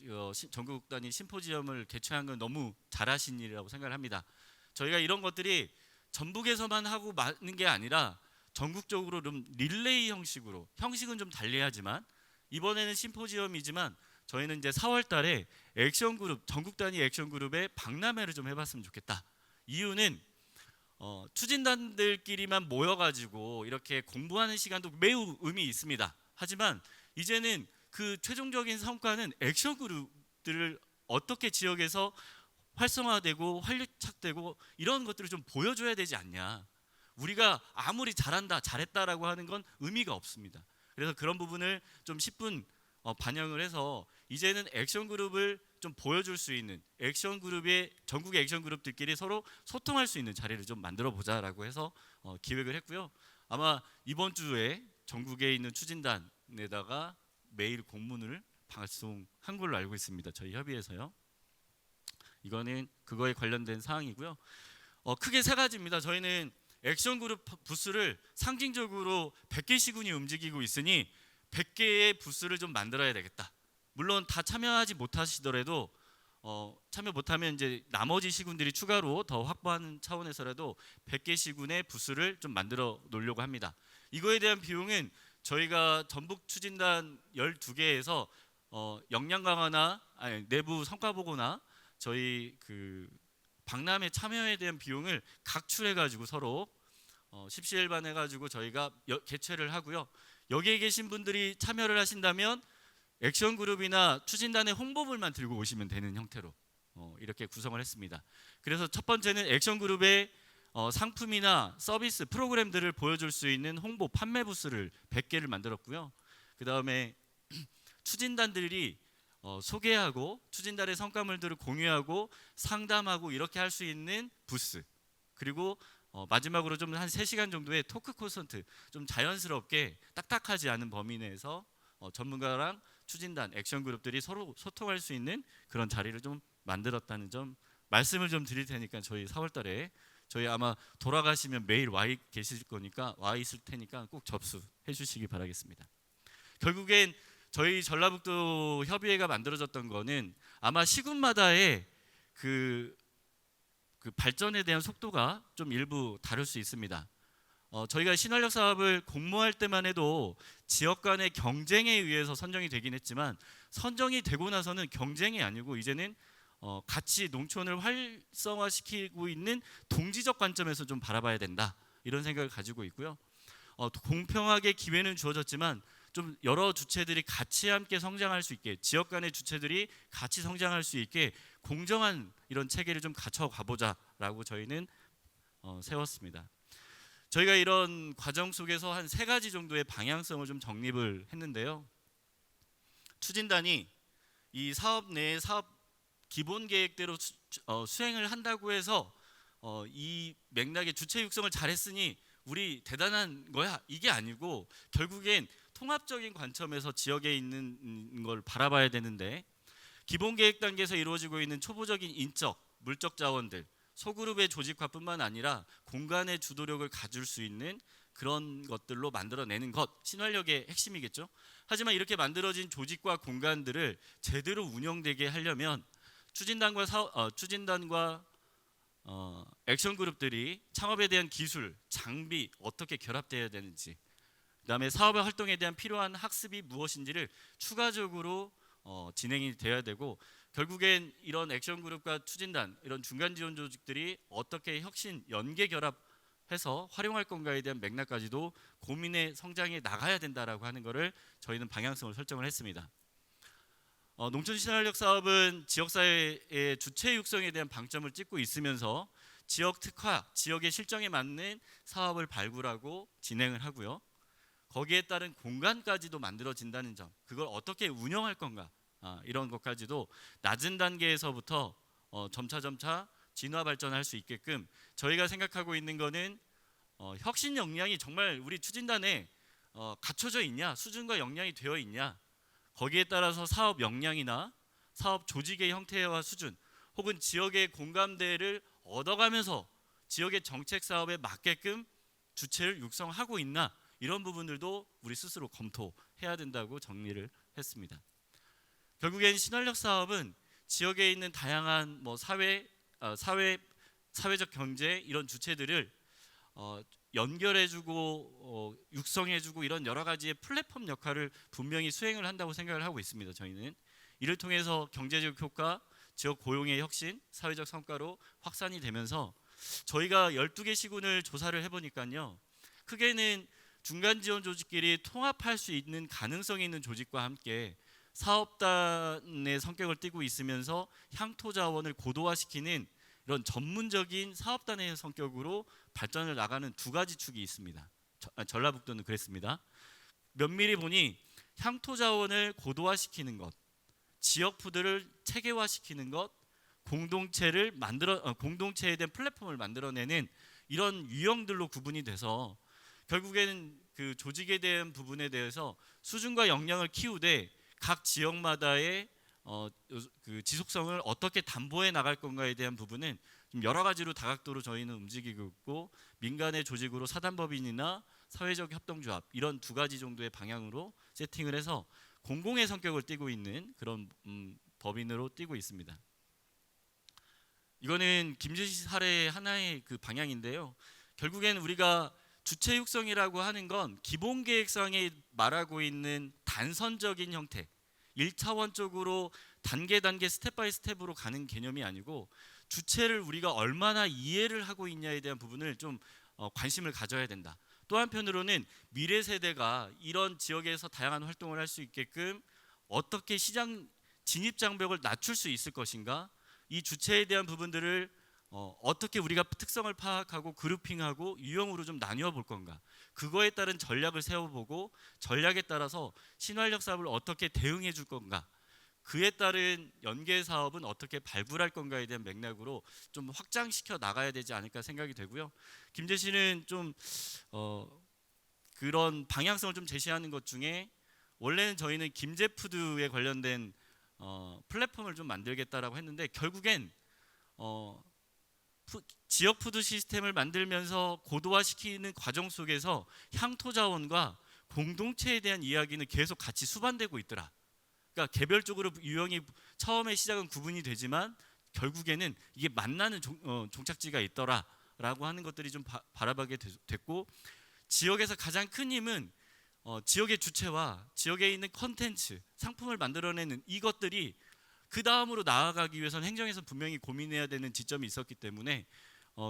F: 전국 단위 심포지엄을 개최한 건 너무 잘하신 일이라고 생각을 합니다. 저희가 이런 것들이 전북에서만 하고 마는 게 아니라 전국적으로 좀 릴레이 형식으로, 형식은 좀 달리하지만 이번에는 심포지엄이지만 저희는 이제 4월 달에 액션 그룹, 전국 단위 액션 그룹의 박람회를 좀 해봤으면 좋겠다. 이유는 추진단들끼리만 모여가지고 이렇게 공부하는 시간도 매우 의미 있습니다. 하지만 이제는 그 최종적인 성과는 액션 그룹들을 어떻게 지역에서 활성화되고 활력착되고 이런 것들을 좀 보여줘야 되지 않냐. 우리가 아무리 잘한다, 잘했다라고 하는 건 의미가 없습니다. 그래서 그런 부분을 좀 10분 반영을 해서 이제는 액션 그룹을 좀 보여줄 수 있는, 액션 그룹의 전국의 액션 그룹들끼리 서로 소통할 수 있는 자리를 좀 만들어 보자라고 해서 기획을 했고요. 아마 이번 주에 전국에 있는 추진단에다가 메일 공문을 발송한 걸로 알고 있습니다. 저희 협의회에서요. 이거는 그거에 관련된 사항이고요. 크게 3가지입니다. 저희는 액션 그룹 부스를 상징적으로 100개 시군이 움직이고 있으니 100개의 부스를 좀 만들어야 되겠다. 물론 다 참여하지 못하시더라도 참여 못하면 이제 나머지 시군들이 추가로 더 확보하는 차원에서라도 100개 시군의 부스를 좀 만들어 놓으려고 합니다. 이거에 대한 비용은 저희가 전북 추진단 12개에서 역량 강화나 내부 성과 보고나 저희 그 박람회 참여에 대한 비용을 각출해 가지고 서로 십시일반 해가지고 저희가 개최를 하고요. 여기에 계신 분들이 참여를 하신다면 액션 그룹이나 추진단의 홍보물만 들고 오시면 되는 형태로 이렇게 구성을 했습니다. 그래서 첫 번째는 액션 그룹의 상품이나 서비스 프로그램들을 보여줄 수 있는 홍보 판매 부스를 100개를 만들었고요. 그 다음에 추진단들이 소개하고 추진단의 성과물들을 공유하고 상담하고 이렇게 할 수 있는 부스, 그리고 마지막으로 좀 한 3시간 정도의 토크 콘서트, 좀 자연스럽게 딱딱하지 않은 범위 내에서 전문가랑 추진단, 액션 그룹들이 서로 소통할 수 있는 그런 자리를 좀 만들었다는 점 말씀을 좀 드릴 테니까 저희 4월 달에 저희 아마 돌아가시면 매일 와 계실 거니까 와 있을 테니까 꼭 접수해 주시기 바라겠습니다. 결국엔 저희 전라북도 협의회가 만들어졌던 거는 아마 시군마다의 그 발전에 대한 속도가 좀 일부 다를 수 있습니다. 저희가 신활력 사업을 공모할 때만 해도 지역 간의 경쟁에 의해서 선정이 되긴 했지만 선정이 되고 나서는 경쟁이 아니고 이제는 같이 농촌을 활성화시키고 있는 동지적 관점에서 좀 바라봐야 된다, 이런 생각을 가지고 있고요. 공평하게 기회는 주어졌지만 좀 여러 주체들이 같이 함께 성장할 수 있게, 지역 간의 주체들이 같이 성장할 수 있게 공정한 이런 체계를 좀 갖춰 가보자라고 저희는 세웠습니다. 저희가 이런 과정 속에서 한 3가지 정도의 방향성을 좀 정립을 했는데요. 추진단이 이 사업 내의 사업 기본 계획대로 수행을 한다고 해서 이 맥락의 주체 육성을 잘했으니 우리 대단한 거야, 이게 아니고 결국엔 통합적인 관점에서 지역에 있는 걸 바라봐야 되는데, 기본 계획 단계에서 이루어지고 있는 초보적인 인적, 물적 자원들, 소그룹의 조직화뿐만 아니라 공간의 주도력을 가질 수 있는 그런 것들로 만들어내는 것, 신활력의 핵심이겠죠. 하지만 이렇게 만들어진 조직과 공간들을 제대로 운영되게 하려면 추진단과 액션 그룹들이 창업에 대한 기술, 장비 어떻게 결합되어야 되는지, 그다음에 사업의 활동에 대한 필요한 학습이 무엇인지를 추가적으로 진행이 되어야 되고, 결국엔 이런 액션 그룹과 추진단, 이런 중간 지원 조직들이 어떻게 혁신, 연계 결합해서 활용할 건가에 대한 맥락까지도 고민의 성장에 나가야 된다라고 하는 것을 저희는 방향성을 설정을 했습니다. 농촌 신활력 사업은 지역사회의 주체 육성에 대한 방점을 찍고 있으면서 지역 특화, 지역의 실정에 맞는 사업을 발굴하고 진행을 하고요. 거기에 따른 공간까지도 만들어진다는 점, 그걸 어떻게 운영할 건가, 이런 것까지도 낮은 단계에서부터 점차 진화 발전할 수 있게끔 저희가 생각하고 있는 거는 혁신 역량이 정말 우리 추진단에 갖춰져 있냐, 수준과 역량이 되어 있냐, 거기에 따라서 사업 역량이나 사업 조직의 형태와 수준, 혹은 지역의 공감대를 얻어가면서 지역의 정책 사업에 맞게끔 주체를 육성하고 있나, 이런 부분들도 우리 스스로 검토해야 된다고 정리를 했습니다. 결국엔 신활력 사업은 지역에 있는 다양한 사회적 경제 이런 주체들을 연결해주고 육성해주고 이런 여러 가지의 플랫폼 역할을 분명히 수행을 한다고 생각을 하고 있습니다. 저희는 이를 통해서 경제적 효과, 지역 고용의 혁신, 사회적 성과로 확산이 되면서 저희가 12개 시군을 조사를 해보니까요, 크게는 중간 지원 조직끼리 통합할 수 있는 가능성이 있는 조직과 함께 사업단의 성격을 띠고 있으면서 향토 자원을 고도화시키는 이런 전문적인 사업단의 성격으로 발전을 나가는 2가지 축이 있습니다. 전라북도는 그랬습니다. 면밀히 보니 향토 자원을 고도화시키는 것, 지역푸드를 체계화시키는 것, 공동체에 대한 플랫폼을 만들어내는 이런 유형들로 구분이 돼서 결국에는 그 조직에 대한 부분에 대해서 수준과 역량을 키우되 각 지역마다의 그 지속성을 어떻게 담보해 나갈 건가에 대한 부분은 좀 여러 가지로 다각도로 저희는 움직이고 있고, 민간의 조직으로 사단법인이나 사회적 협동조합 이런 두 가지 정도의 방향으로 세팅을 해서 공공의 성격을 띠고 있는 그런 법인으로 띠고 있습니다. 이거는 김제시 사례의 하나의 그 방향인데요. 결국엔 우리가 주체 육성이라고 하는 건 기본 계획상에 말하고 있는 단선적인 형태, 1차원적으로 단계 스텝 바이 스텝으로 가는 개념이 아니고 주체를 우리가 얼마나 이해를 하고 있냐에 대한 부분을 좀 관심을 가져야 된다. 또 한편으로는 미래 세대가 이런 지역에서 다양한 활동을 할 수 있게끔 어떻게 시장 진입 장벽을 낮출 수 있을 것인가, 이 주체에 대한 부분들을 어떻게 우리가 특성을 파악하고 그룹핑하고 유형으로 좀 나뉘어 볼 건가, 그거에 따른 전략을 세워보고 전략에 따라서 신활력 사업을 어떻게 대응해 줄 건가, 그에 따른 연계 사업은 어떻게 발굴할 건가에 대한 맥락으로 좀 확장시켜 나가야 되지 않을까 생각이 되고요. 김제시는 좀 그런 방향성을 좀 제시하는 것 중에 원래는 저희는 김제푸드에 관련된 플랫폼을 좀 만들겠다라고 했는데 결국엔 지역 푸드 시스템을 만들면서 고도화시키는 과정 속에서 향토 자원과 공동체에 대한 이야기는 계속 같이 수반되고 있더라. 그러니까 개별적으로 유형이 처음에 시작은 구분이 되지만 결국에는 이게 만나는 종착지가 있더라라고 하는 것들이 좀 바라보게 됐고, 지역에서 가장 큰 힘은 지역의 주체와 지역에 있는 컨텐츠, 상품을 만들어내는 이것들이 그 다음으로 나아가기 위해서는 행정에서 분명히 고민해야 되는 지점이 있었기 때문에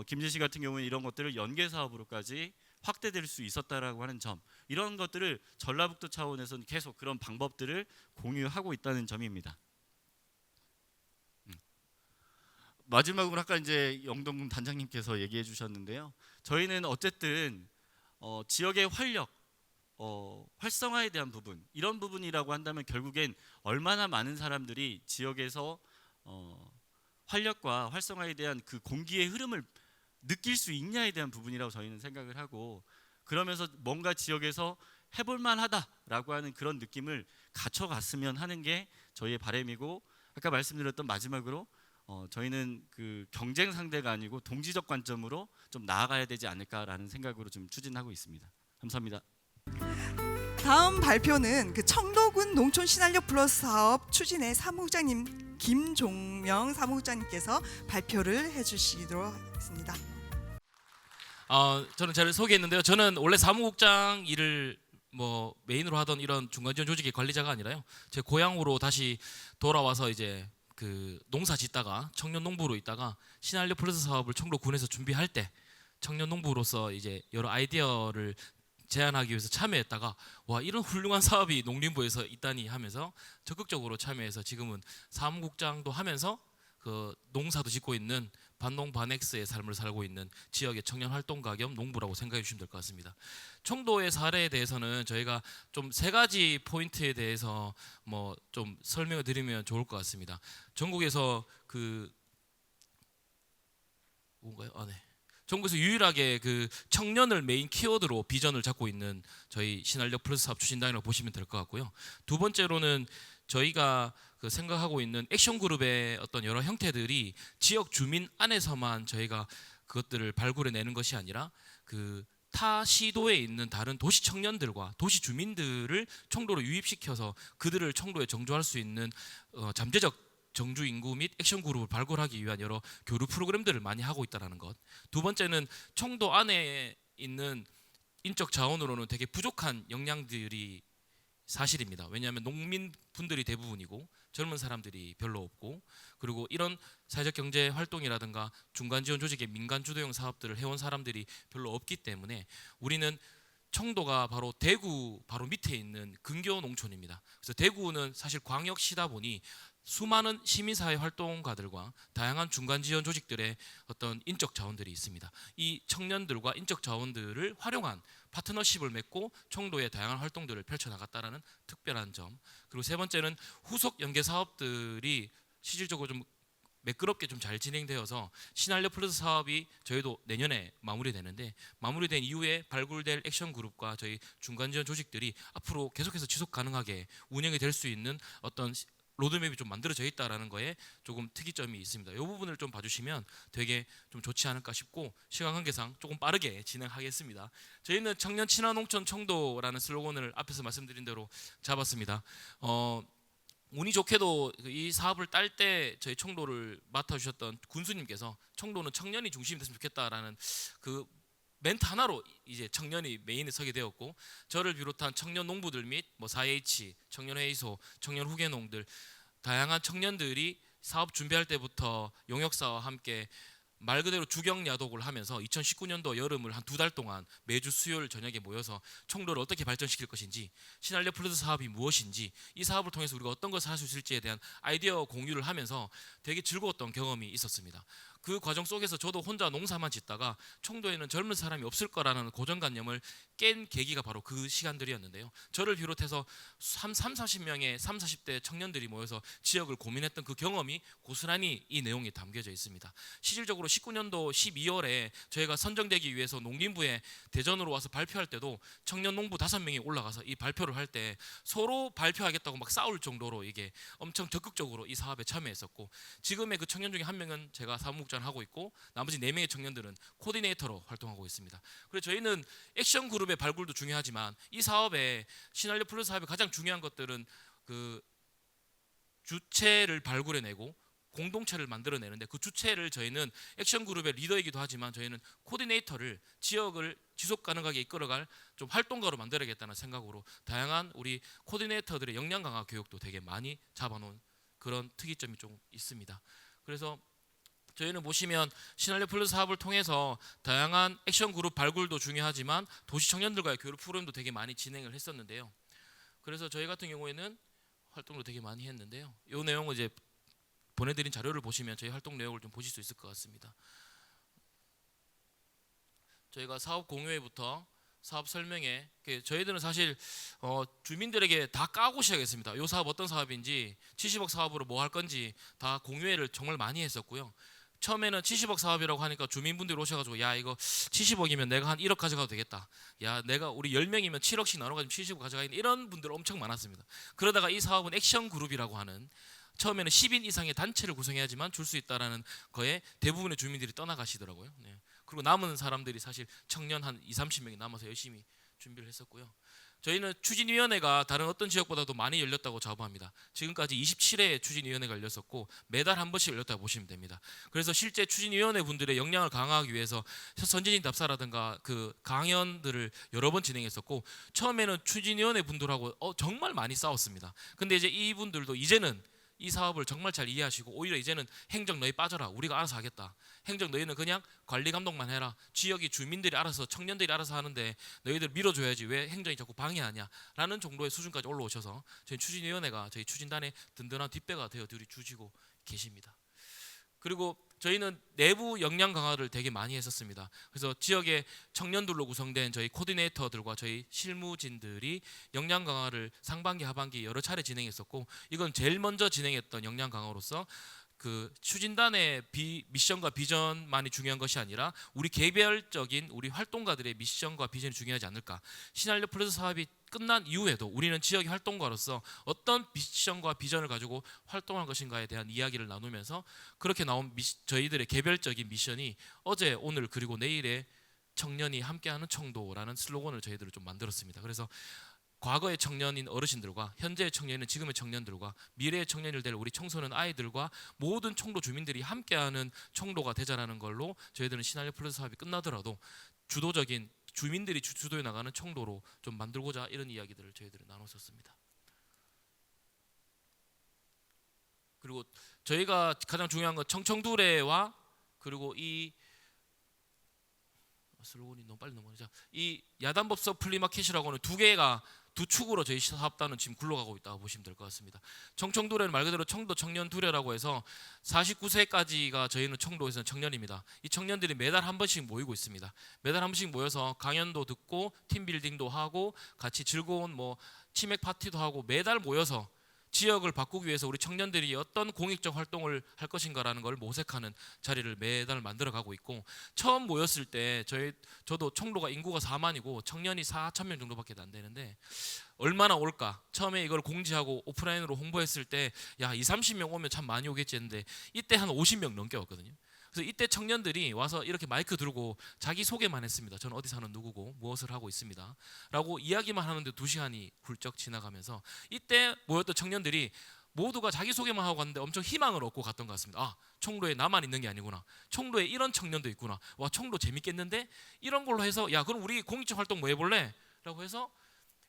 F: 김제시 같은 경우는 이런 것들을 연계 사업으로까지 확대될 수 있었다라고 하는 점, 이런 것들을 전라북도 차원에서는 계속 그런 방법들을 공유하고 있다는 점입니다. 마지막으로 아까 이제 영동군 단장님께서 얘기해 주셨는데요. 저희는 어쨌든 지역의 활력, 활성화에 대한 부분, 이런 부분이라고 한다면 결국엔 얼마나 많은 사람들이 지역에서 활력과 활성화에 대한 그 공기의 흐름을 느낄 수 있냐에 대한 부분이라고 저희는 생각을 하고, 그러면서 뭔가 지역에서 해볼 만하다라고 하는 그런 느낌을 갖춰갔으면 하는 게 저희의 바람이고, 아까 말씀드렸던 마지막으로 저희는 그 경쟁 상대가 아니고 동지적 관점으로 좀 나아가야 되지 않을까라는 생각으로 좀 추진하고 있습니다. 감사합니다.
A: 다음 발표는 그 청도군 농촌 신활력 플러스 사업 추진의 사무국장님 김종명 사무국장님께서 발표를 해주시도록 하겠습니다.
G: 저는 저를 소개했는데요. 저는 원래 사무국장 일을 뭐 메인으로 하던 이런 중간지원 조직의 관리자가 아니라요. 제 고향으로 다시 돌아와서 이제 그 농사 짓다가 청년 농부로 있다가 신활력 플러스 사업을 청도군에서 준비할 때 청년 농부로서 이제 여러 아이디어를 제안하기 위해서 참여했다가 와, 이런 훌륭한 사업이 농림부에서 있다니 하면서 적극적으로 참여해서 지금은 사무국장도 하면서 그 농사도 짓고 있는 반농반엑스의 삶을 살고 있는 지역의 청년 활동가 겸 농부라고 생각해 주시면 될 것 같습니다. 청도의 사례에 대해서는 저희가 좀 세 가지 포인트에 대해서 뭐 좀 설명을 드리면 좋을 것 같습니다. 전국에서 그 뭔가요? 네. 전국에서 유일하게 그 청년을 메인 키워드로 비전을 잡고 있는 저희 신활력 플러스 사업 추진단이라고 보시면 될 것 같고요. 두 번째로는 저희가 그 생각하고 있는 액션 그룹의 어떤 여러 형태들이 지역 주민 안에서만 저희가 그것들을 발굴해내는 것이 아니라 그 타 시도에 있는 다른 도시 청년들과 도시 주민들을 청도로 유입시켜서 그들을 청도에 정조할 수 있는 잠재적 정주 인구 및 액션 그룹을 발굴하기 위한 여러 교류 프로그램들을 많이 하고 있다는 것. 두 번째는 청도 안에 있는 인적 자원으로는 되게 부족한 역량들이 사실입니다. 왜냐하면 농민분들이 대부분이고 젊은 사람들이 별로 없고, 그리고 이런 사회적 경제 활동이라든가 중간 지원 조직의 민간 주도형 사업들을 해온 사람들이 별로 없기 때문에 우리는 청도가 바로 대구 바로 밑에 있는 근교 농촌입니다. 그래서 대구는 사실 광역시다 보니 수많은 시민사회 활동가들과 다양한 중간 지원 조직들의 어떤 인적 자원들이 있습니다. 이 청년들과 인적 자원들을 활용한 파트너십을 맺고 청도의 다양한 활동들을 펼쳐나갔다는 특별한 점. 그리고 세 번째는 후속 연계 사업들이 실질적으로 좀 매끄럽게 좀 잘 진행되어서 신활력 플러스 사업이 저희도 내년에 마무리되는데, 마무리된 이후에 발굴될 액션 그룹과 저희 중간 지원 조직들이 앞으로 계속해서 지속 가능하게 운영이 될 수 있는 어떤 로드맵이 좀 만들어져 있다라는 거에 조금 특이점이 있습니다. 이 부분을 좀 봐주시면 되게 좀 좋지 않을까 싶고 시간 관계상 조금 빠르게 진행하겠습니다. 저희는 청년 친화 농촌 청도라는 슬로건을 앞에서 말씀드린 대로 잡았습니다. 운이 좋게도 이 사업을 딸 때 저희 청도를 맡아주셨던 군수님께서 청도는 청년이 중심이 됐으면 좋겠다라는 그 멘트 하나로 이제 청년이 메인에 서게 되었고 저를 비롯한 청년 농부들 및 뭐 4H, 청년회의소, 청년 후계농들 다양한 청년들이 사업 준비할 때부터 용역사와 함께 말 그대로 주경야독을 하면서 2019년도 여름을 한 2달 동안 매주 수요일 저녁에 모여서 청도를 어떻게 발전시킬 것인지 신한력 플러스 사업이 무엇인지 이 사업을 통해서 우리가 어떤 것을 할 수 있을지에 대한 아이디어 공유를 하면서 되게 즐거웠던 경험이 있었습니다. 그 과정 속에서 저도 혼자 농사만 짓다가 청도에는 젊은 사람이 없을 거라는 고정관념을 깬 계기가 바로 그 시간들이었는데요. 저를 비롯해서 40명의 40대 청년들이 모여서 지역을 고민했던 그 경험이 고스란히 이 내용에 담겨져 있습니다. 실질적으로 19년도 12월에 저희가 선정되기 위해서 농림부에 대전으로 와서 발표할 때도 청년 농부 5명이 올라가서 이 발표를 할 때 서로 발표하겠다고 막 싸울 정도로 이게 엄청 적극적으로 이 사업에 참여했었고 지금의 그 청년 중에 한 명은 제가 사무국장을 하고 있고 나머지 4명의 청년들은 코디네이터로 활동하고 있습니다. 그래서 저희는 액션 그룹의 발굴도 중요하지만 이 사업에 신한력 플러스 사업의 가장 중요한 것들은 그 주체를 발굴해내고 공동체를 만들어내는데 그 주체를 저희는 액션 그룹의 리더이기도 하지만 저희는 코디네이터를 지역을 지속 가능하게 이끌어갈 좀 활동가로 만들어야겠다는 생각으로 다양한 우리 코디네이터들의 역량 강화 교육도 되게 많이 잡아놓은 그런 특이점이 좀 있습니다. 그래서 저희는 보시면 신한력 플러스 사업을 통해서 다양한 액션 그룹 발굴도 중요하지만 도시 청년들과의 교류 프로그램도 되게 많이 진행을 했었는데요. 그래서 저희 같은 경우에는 활동도 되게 많이 했는데요. 이 내용을 이제 보내드린 자료를 보시면 저희 활동 내용을 좀 보실 수 있을 것 같습니다. 저희가 사업 공유회부터 사업 설명회, 저희들은 사실 주민들에게 다 까고 시작했습니다. 이 사업 어떤 사업인지 70억 사업으로 뭐 할 건지 다 공유회를 정말 많이 했었고요. 처음에는 70억 사업이라고 하니까 주민분들이 오셔가지고 야 이거 70억이면 내가 한 1억 가져가도 되겠다. 야 내가 우리 10명이면 7억씩 나눠가지고 70억 가져가겠다. 이런 분들 엄청 많았습니다. 그러다가 이 사업은 액션 그룹이라고 하는 처음에는 10인 이상의 단체를 구성해야지만 줄 수 있다라는 거에 대부분의 주민들이 떠나가시더라고요. 네. 그리고 남은 사람들이 사실 청년 한 20-30명이 남아서 열심히 준비를 했었고요. 저희는 추진위원회가 다른 어떤 지역보다도 많이 열렸다고 자부합니다. 지금까지 27회의 추진위원회가 열렸었고 매달 한 번씩 열렸다고 보시면 됩니다. 그래서 실제 추진위원회 분들의 역량을 강화하기 위해서 선진인 답사라든가 그 강연들을 여러 번 진행했었고 처음에는 추진위원회 분들하고 정말 많이 싸웠습니다. 근데 이제 이분들도 이제는 이 사업을 정말 잘 이해하시고 오히려 이제는 행정 너희 빠져라. 우리가 알아서 하겠다. 행정 너희는 그냥 관리 감독만 해라. 지역이 주민들이 알아서 청년들이 알아서 하는데 너희들 밀어줘야지 왜 행정이 자꾸 방해하냐 라는 정도의 수준까지 올라오셔서 저희 추진위원회가 저희 추진단의 든든한 뒷배가 되어 주시고 계십니다. 그리고 저희는 내부 역량 강화를 되게 많이 했었습니다. 그래서 지역의 청년들로 구성된 저희 코디네이터들과 저희 실무진들이 역량 강화를 상반기 하반기 여러 차례 진행했었고 이건 제일 먼저 진행했던 역량 강화로서 그 추진단의 미션과 비전만이 중요한 것이 아니라 우리 개별적인 우리 활동가들의 미션과 비전이 중요하지 않을까. 신한력 플러스 사업이 끝난 이후에도 우리는 지역의 활동가로서 어떤 미션과 비전을 가지고 활동할 것인가에 대한 이야기를 나누면서 그렇게 나온 저희들의 개별적인 미션이 어제 오늘 그리고 내일의 청년이 함께하는 청도라는 슬로건을 저희들을 좀 만들었습니다. 그래서 과거의 청년인 어르신들과 현재의 청년인 지금의 청년들과 미래의 청년을 될 우리 청소년 아이들과 모든 청도 주민들이 함께하는 청도가 되자라는 걸로 저희들은 신한력 플러스 사업이 끝나더라도 주도적인 주민들이 주도해 나가는 청도로 좀 만들고자 이런 이야기들을 저희들은 나눴었습니다. 그리고 저희가 가장 중요한 건 청청두레와 그리고 이 슬로건이 너무 빨리 넘어가자. 이 야단법석 플리마켓이라고 하는 두 축으로 저희 사업단은 지금 굴러가고 있다고 보시면 될 것 같습니다. 청청두레는 말 그대로 청도 청년 두레라고 해서 49세까지가 저희는 청도에서는 청년입니다. 이 청년들이 매달 한 번씩 모이고 있습니다. 매달 한 번씩 모여서 강연도 듣고 팀빌딩도 하고 같이 즐거운 뭐 치맥 파티도 하고 매달 모여서 지역을 바꾸기 위해서 우리 청년들이 어떤 공익적 활동을 할 것인가라는 걸 모색하는 자리를 매달 만들어가고 있고, 처음 모였을 때 저도 총로가 인구가 4만이고 청년이 4천 명 정도밖에 안 되는데 얼마나 올까? 처음에 이걸 공지하고 오프라인으로 홍보했을 때 야, 30명 오면 참 많이 오겠지 했는데 이때 한 50명 넘게 왔거든요. 그래서 이때 청년들이 와서 이렇게 마이크 들고 자기 소개만 했습니다. 저는 어디 사는 누구고 무엇을 하고 있습니다 라고 이야기만 하는데 2시간이 훌쩍 지나가면서 이때 모였던 청년들이 모두가 자기소개만 하고 갔는데 엄청 희망을 얻고 갔던 것 같습니다. 아, 총로에 나만 있는 게 아니구나. 총로에 이런 청년도 있구나. 와, 총로 재밌겠는데? 이런 걸로 해서 야, 그럼 우리 공익적 활동 뭐 해볼래? 라고 해서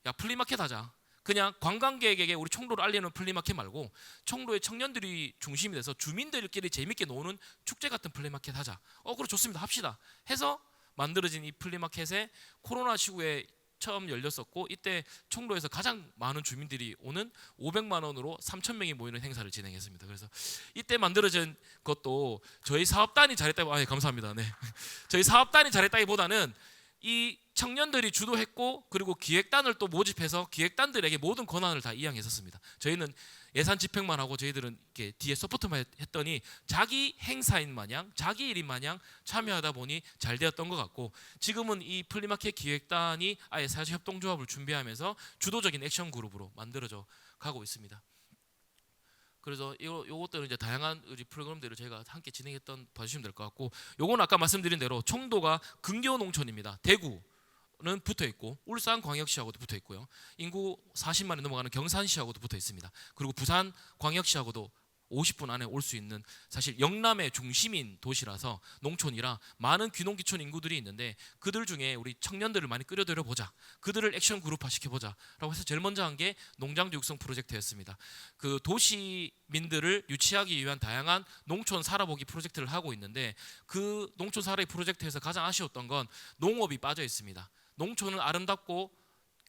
G: 야, 플리마켓 하자. 그냥 관광객에게 우리 총로를 알리는 플리마켓 말고 총로의 청년들이 중심이 돼서 주민들끼리 재밌게 노는 축제 같은 플리마켓 하자. 그래, 좋습니다. 합시다. 해서 만들어진 이 플리마켓에 코로나 시국에 처음 열렸었고, 이때 총로에서 가장 많은 주민들이 오는 500만 원으로 3,000명이 모이는 행사를 진행했습니다. 그래서 이때 만들어진 것도 저희 사업단이 잘했다고, 감사합니다. 네. 저희 사업단이 잘했다기보다는 이 청년들이 주도했고, 그리고 기획단을 또 모집해서 기획단들에게 모든 권한을 다 이양했었습니다. 저희는 예산 집행만 하고 저희들은 이렇게 뒤에 서포트만 했더니 자기 행사인 마냥, 자기 일인 마냥 참여하다 보니 잘 되었던 것 같고, 지금은 이 플리마켓 기획단이 아예 사회협동조합을 준비하면서 주도적인 액션 그룹으로 만들어져 가고 있습니다. 그래서 요것들은 이제 다양한 우리 프로그램들을 저희가 함께 진행했던 봐주시면 될 것 같고, 요건 아까 말씀드린 대로 총도가 근교 농촌입니다. 대구는 붙어 있고 울산광역시하고도 붙어 있고요. 인구 40만이 넘어가는 경산시하고도 붙어 있습니다. 그리고 부산광역시하고도 50분 안에 올 수 있는, 사실 영남의 중심인 도시라서 농촌이라 많은 귀농귀촌 인구들이 있는데 그들 중에 우리 청년들을 많이 끌어들여 보자, 그들을 액션 그룹화 시켜보자 라고 해서 제일 먼저 한 게 농장주 육성 프로젝트였습니다. 그 도시민들을 유치하기 위한 다양한 농촌 살아보기 프로젝트를 하고 있는데, 그 농촌 살아보기 프로젝트에서 가장 아쉬웠던 건 농업이 빠져 있습니다. 농촌은 아름답고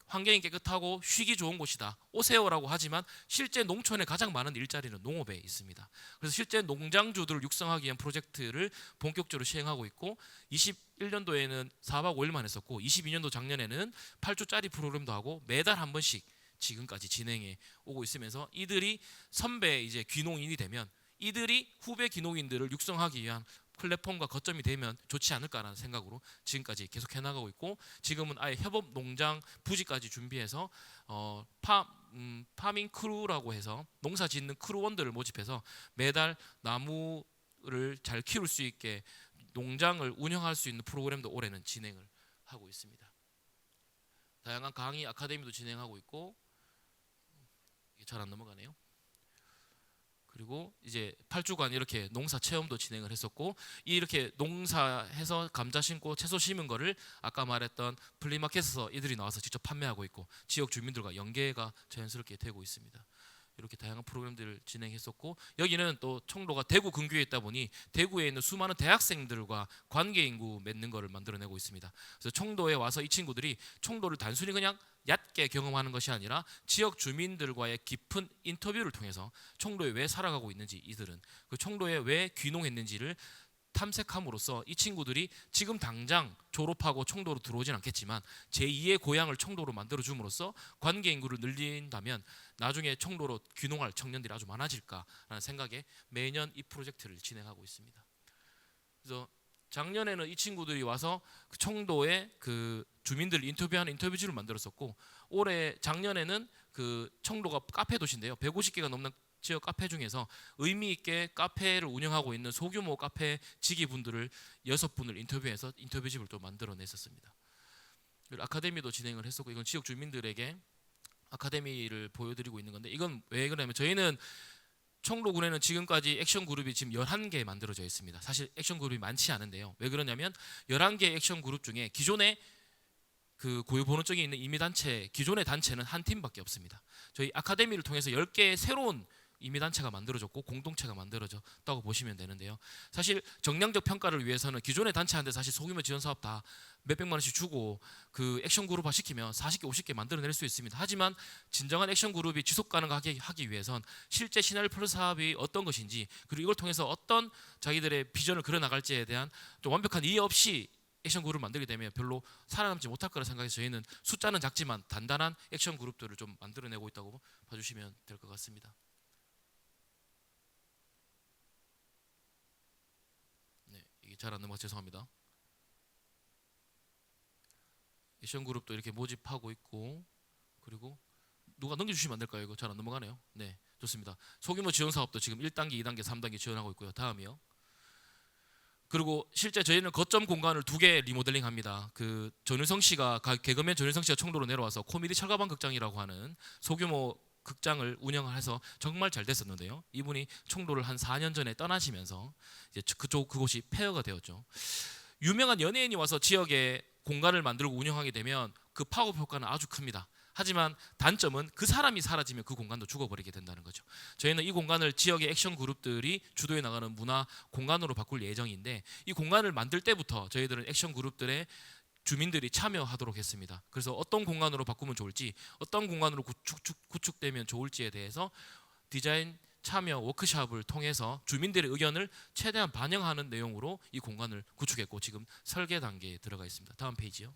G: 환경이 깨끗하고 쉬기 좋은 곳이다, 오세요라고 하지만 실제 농촌의 가장 많은 일자리는 농업에 있습니다. 그래서 실제 농장주들을 육성하기 위한 프로젝트를 본격적으로 시행하고 있고, 21년도에는 4박 5일만 했었고 22년도 작년에는 8주짜리 프로그램도 하고 매달 한 번씩 지금까지 진행해 오고 있으면서, 이들이 선배 이제 귀농인이 되면 이들이 후배 귀농인들을 육성하기 위한 플랫폼과 거점이 되면 좋지 않을까라는 생각으로 지금까지 계속 해나가고 있고, 지금은 아예 협업 농장 부지까지 준비해서 파밍 크루라고 해서 농사 짓는 크루원들을 모집해서 매달 나무를 잘 키울 수 있게 농장을 운영할 수 있는 프로그램도 올해는 진행을 하고 있습니다. 다양한 강의 아카데미도 진행하고 있고, 이게 잘 안 넘어가네요. 그리고 이제 8주간 이렇게 농사 체험도 진행을 했었고, 이렇게 농사해서 감자 심고 채소 심은 거를 아까 말했던 플리마켓에서 이들이 나와서 직접 판매하고 있고, 지역 주민들과 연계가 자연스럽게 되고 있습니다. 이렇게 다양한 프로그램들을 진행했었고, 여기는 또 총로가 대구 근교에 있다 보니 대구에 있는 수많은 대학생들과 관계 인구 맺는 거를 만들어내고 있습니다. 그래서 총도에 와서 이 친구들이 총도를 단순히 그냥 얕게 경험하는 것이 아니라 지역 주민들과의 깊은 인터뷰를 통해서 총도에 왜 살아가고 있는지, 이들은 그 총도에 왜 귀농했는지를 탐색함으로써 이 친구들이 지금 당장 졸업하고 총도로 들어오진 않겠지만 제2의 고향을 총도로 만들어줌으로써 관계 인구를 늘린다면 나중에 총도로 귀농할 청년들이 아주 많아질까라는 생각에 매년 이 프로젝트를 진행하고 있습니다. 그래서 작년에는 이 친구들이 와서 그 총도의 그 주민들 인터뷰하는 인터뷰지를 만들었었고, 올해 작년에는 그 총도가 카페 도시인데요, 150개가 넘는 지역 카페 중에서 의미 있게 카페를 운영하고 있는 소규모 카페 지기분들을 6분을 인터뷰해서 인터뷰집을 또 만들어냈었습니다. 그리고 아카데미도 진행을 했었고, 이건 지역 주민들에게 아카데미를 보여드리고 있는 건데, 이건 왜 그러냐면 저희는 총로군에는 지금까지 액션 그룹이 지금 11개 만들어져 있습니다. 사실 액션 그룹이 많지 않은데요. 왜 그러냐면 11개 액션 그룹 중에 기존에 그 고유번호증이 있는 임의단체, 기존의 단체는 한 팀밖에 없습니다. 저희 아카데미를 통해서 10개의 새로운 임의단체가 만들어졌고 공동체가 만들어졌다고 보시면 되는데요. 사실 정량적 평가를 위해서는 기존의 단체한테 사실 소규모 지원 사업 다 몇백만 원씩 주고 그 액션 그룹화 시키면 40개, 50개 만들어낼 수 있습니다. 하지만 진정한 액션 그룹이 지속 가능하게 하기 위해선 실제 시나리오 플러스 사업이 어떤 것인지, 그리고 이걸 통해서 어떤 자기들의 비전을 그려나갈지에 대한 좀 완벽한 이해 없이 액션 그룹을 만들게 되면 별로 살아남지 못할 거라 생각해서 저희는 숫자는 작지만 단단한 액션 그룹들을 좀 만들어내고 있다고 봐주시면 될 것 같습니다. 네, 이게 잘 안 넘어가 죄송합니다. 액션 그룹도 이렇게 모집하고 있고, 그리고 누가 넘겨주시면 안 될까요? 이거 잘 안 넘어가네요. 네, 좋습니다. 소규모 지원 사업도 지금 1단계, 2단계, 3단계 지원하고 있고요. 다음이요. 그리고 실제 저희는 거점 공간을 2개 리모델링합니다. 그 전유성 씨가 개그맨 전유성 씨가 청도로 내려와서 코미디 철가방 극장이라고 하는 소규모 극장을 운영을 해서 정말 잘 됐었는데요. 이분이 청도를 한 4년 전에 떠나시면서 이제 그곳이 폐허가 되었죠. 유명한 연예인이 와서 지역에 공간을 만들고 운영하게 되면 그 파급 효과는 아주 큽니다. 하지만 단점은 그 사람이 사라지면 그 공간도 죽어버리게 된다는 거죠. 저희는 이 공간을 지역의 액션 그룹들이 주도해 나가는 문화 공간으로 바꿀 예정인데, 이 공간을 만들 때부터 저희들은 액션 그룹들의 주민들이 참여하도록 했습니다. 그래서 어떤 공간으로 바꾸면 좋을지, 어떤 공간으로 구축되면 좋을지에 대해서 디자인 참여 워크숍을 통해서 주민들의 의견을 최대한 반영하는 내용으로 이 공간을 구축했고 지금 설계 단계에 들어가 있습니다. 다음 페이지요.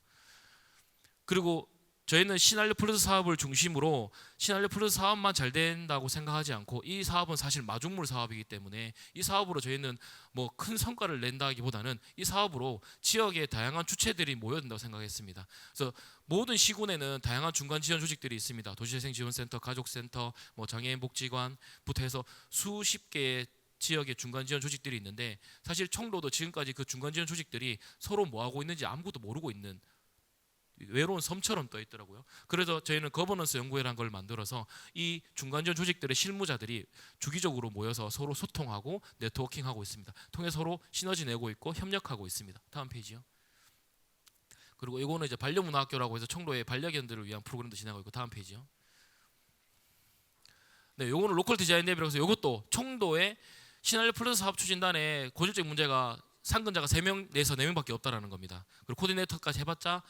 G: 그리고 저희는 시나리오 플러스 사업을 중심으로 시나리오 플러스 사업만 잘 된다고 생각하지 않고, 이 사업은 사실 마중물 사업이기 때문에 이 사업으로 저희는 뭐 큰 성과를 낸다기보다는 이 사업으로 지역의 다양한 주체들이 모여든다고 생각했습니다. 그래서 모든 시군에는 다양한 중간 지원 조직들이 있습니다. 도시재생지원센터, 가족센터, 뭐 장애인복지관부터 해서 수십 개의 지역의 중간 지원 조직들이 있는데, 사실 청도도 지금까지 그 중간 지원 조직들이 서로 뭐 하고 있는지 아무것도 모르고 있는 외로운 섬처럼 떠 있더라고요. 그래서 저희는 거버넌스 연구회라는 걸 만들어서 이 중간지원 조직들의 실무자들이 주기적으로 모여서 서로 소통하고 네트워킹하고 있습니다. 통해 서로 시너지 내고 있고 협력하고 있습니다. 다음 페이지요. 그리고 이거는 이제 반려문화학교라고 해서 청도의 반려견들을 위한 프로그램도 진행하고 있고, 다음 페이지요. 네, 요거는 로컬 디자인 랩이라고 해서 이것도 청도의 시나리오 플러스 사업 추진단의 고질적인 문제가 상근자가 3명 내에서 4명밖에 없다라는 겁니다. 그리고 코디네이터까지 해봤자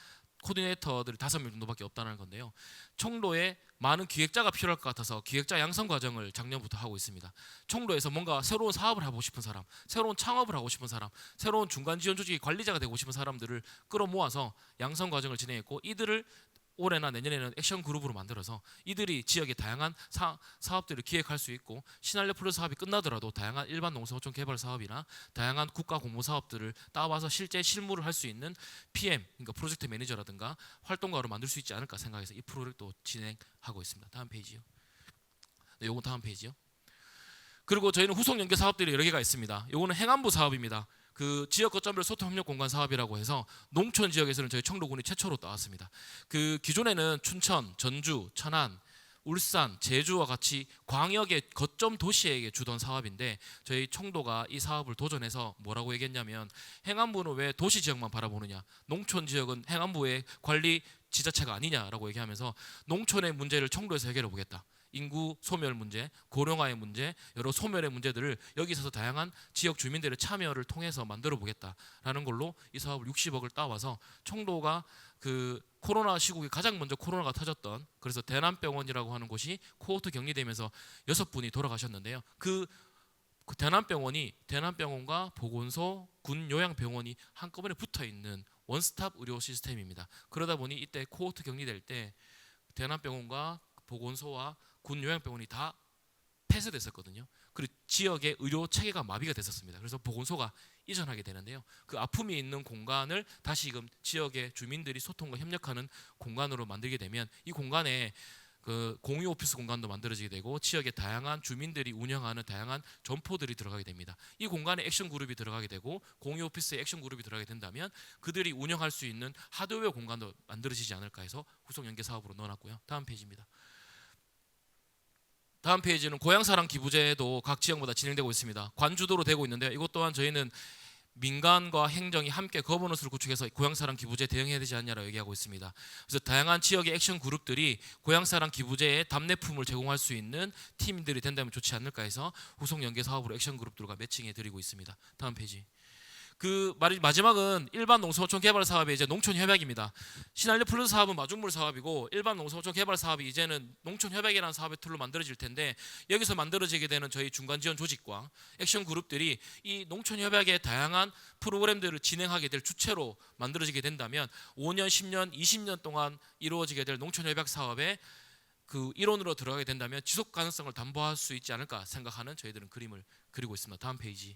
G: 코디네이터들이 5명 정도밖에 없다는 건데요. 청도에 많은 기획자가 필요할 것 같아서 기획자 양성 과정을 작년부터 하고 있습니다. 청도에서 뭔가 새로운 사업을 하고 싶은 사람, 새로운 창업을 하고 싶은 사람, 새로운 중간 지원 조직의 관리자가 되고 싶은 사람들을 끌어모아서 양성 과정을 진행했고, 이들을 올해나 내년에는 액션 그룹으로 만들어서 이들이 지역의 다양한 사업들을 기획할 수 있고, 시나리오 플러스 사업이 끝나더라도 다양한 일반 농사호촌 개발 사업이나 다양한 국가 공모 사업들을 따와서 실제 실무를 할 수 있는 PM, 그러니까 프로젝트 매니저라든가 활동가로 만들 수 있지 않을까 생각해서 이 프로젝트도 진행하고 있습니다. 다음 페이지요. 네, 요건 다음 페이지요. 그리고 저희는 후속 연계 사업들이 여러 개가 있습니다. 요거는 행안부 사업입니다. 그 지역 거점별 소통 협력 공간 사업이라고 해서 농촌 지역에서는 저희 청도군이 최초로 나왔습니다. 그 기존에는 춘천, 전주, 천안, 울산, 제주와 같이 광역의 거점 도시에게 주던 사업인데, 저희 청도가 이 사업을 도전해서 뭐라고 얘기했냐면, 행안부는 왜 도시 지역만 바라보느냐, 농촌 지역은 행안부의 관리 지자체가 아니냐라고 얘기하면서 농촌의 문제를 청도에서 해결해 보겠다. 인구 소멸 문제, 고령화의 문제, 여러 소멸의 문제들을 여기서 다양한 지역 주민들의 참여를 통해서 만들어 보겠다라는 걸로 이 사업을 60억을 따와서, 청도가 그 코로나 시국에 가장 먼저 코로나가 터졌던, 그래서 대남병원이라고 하는 곳이 코호트 격리되면서 6분이 돌아가셨는데요. 그 대남병원과 보건소, 군 요양병원이 한꺼번에 붙어 있는 원스톱 의료 시스템입니다. 그러다 보니 이때 코호트 격리될 때 대남병원과 보건소와 군 요양병원이 다 폐쇄됐었거든요. 그리고 지역의 의료 체계가 마비가 됐었습니다. 그래서 보건소가 이전하게 되는데요. 그 아픔이 있는 공간을 다시금 지역의 주민들이 소통과 협력하는 공간으로 만들게 되면, 이 공간에 그 공유 오피스 공간도 만들어지게 되고, 지역의 다양한 주민들이 운영하는 다양한 점포들이 들어가게 됩니다. 이 공간에 액션 그룹이 들어가게 되고, 공유 오피스에 액션 그룹이 들어가게 된다면 그들이 운영할 수 있는 하드웨어 공간도 만들어지지 않을까 해서 후속 연계 사업으로 넣어놨고요. 다음 페이지입니다. 다음 페이지는 고향사랑 기부제도 각 지역마다 진행되고 있습니다. 관주도로 되고 있는데요. 이것 또한 저희는 민간과 행정이 함께 거버넌스를 구축해서 고향사랑 기부제에 대응해야 되지 않냐라고 얘기하고 있습니다. 그래서 다양한 지역의 액션 그룹들이 고향사랑 기부제에 답례품을 제공할 수 있는 팀들이 된다면 좋지 않을까 해서 후속 연계 사업으로 액션 그룹들과 매칭해 드리고 있습니다. 다음 페이지. 그 마지막은 일반 농수호촌 개발 사업의 이제 농촌 협약입니다. 신한력 플러스 사업은 마중물 사업이고 일반 농수호촌 개발 사업이 이제는 농촌 협약이라는 사업의 툴로 만들어질 텐데 여기서 만들어지게 되는 저희 중간 지원 조직과 액션 그룹들이 이 농촌 협약의 다양한 프로그램들을 진행하게 될 주체로 만들어지게 된다면 5년, 10년, 20년 동안 이루어지게 될 농촌 협약 사업의 그 일원으로 들어가게 된다면 지속 가능성을 담보할 수 있지 않을까 생각하는 저희들은 그림을 그리고 있습니다. 다음 페이지.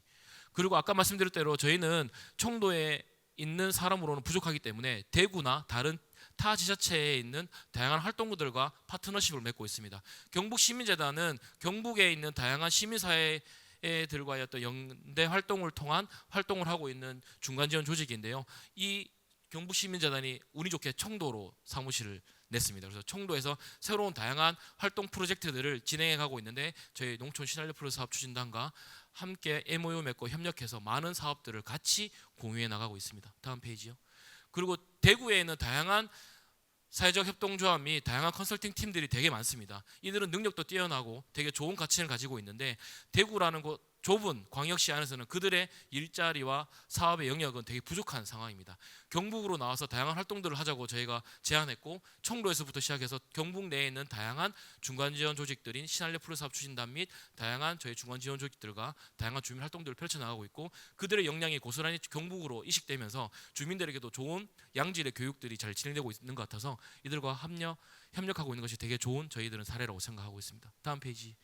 G: 그리고 아까 말씀드린 대로 저희는 청도에 있는 사람으로는 부족하기 때문에 대구나 다른 타 지자체에 있는 다양한 활동구들과 파트너십을 맺고 있습니다. 경북시민재단은 경북에 있는 다양한 시민사회들과의 어떤 연대 활동을 통한 활동을 하고 있는 중간지원 조직인데요. 이 경북시민재단이 운이 좋게 청도로 사무실을 냈습니다. 그래서 청도에서 새로운 다양한 활동 프로젝트들을 진행해 가고 있는데 저희 농촌 신한력 플러스 사업 추진단과 함께 MOU 맺고 협력해서 많은 사업들을 같이 공유해 나가고 있습니다. 다음 페이지요. 그리고 대구에 있는 다양한 사회적 협동조합 및 다양한 컨설팅 팀들이 되게 많습니다. 이들은 능력도 뛰어나고 되게 좋은 가치를 가지고 있는데 대구라는 곳 좁은 광역시 안에서는 그들의 일자리와 사업의 영역은 되게 부족한 상황입니다. 경북으로 나와서 다양한 활동들을 하자고 저희가 제안했고 청도에서부터 시작해서 경북 내에 있는 다양한 중간지원 조직들인 신한력 플러스 사업 추진단 및 다양한 저희 중간지원 조직들과 다양한 주민 활동들을 펼쳐나가고 있고 그들의 역량이 고스란히 경북으로 이식되면서 주민들에게도 좋은 양질의 교육들이 잘 진행되고 있는 것 같아서 이들과 협력하고 있는 것이 되게 좋은 저희들은 사례라고 생각하고 있습니다. 다음 페이지.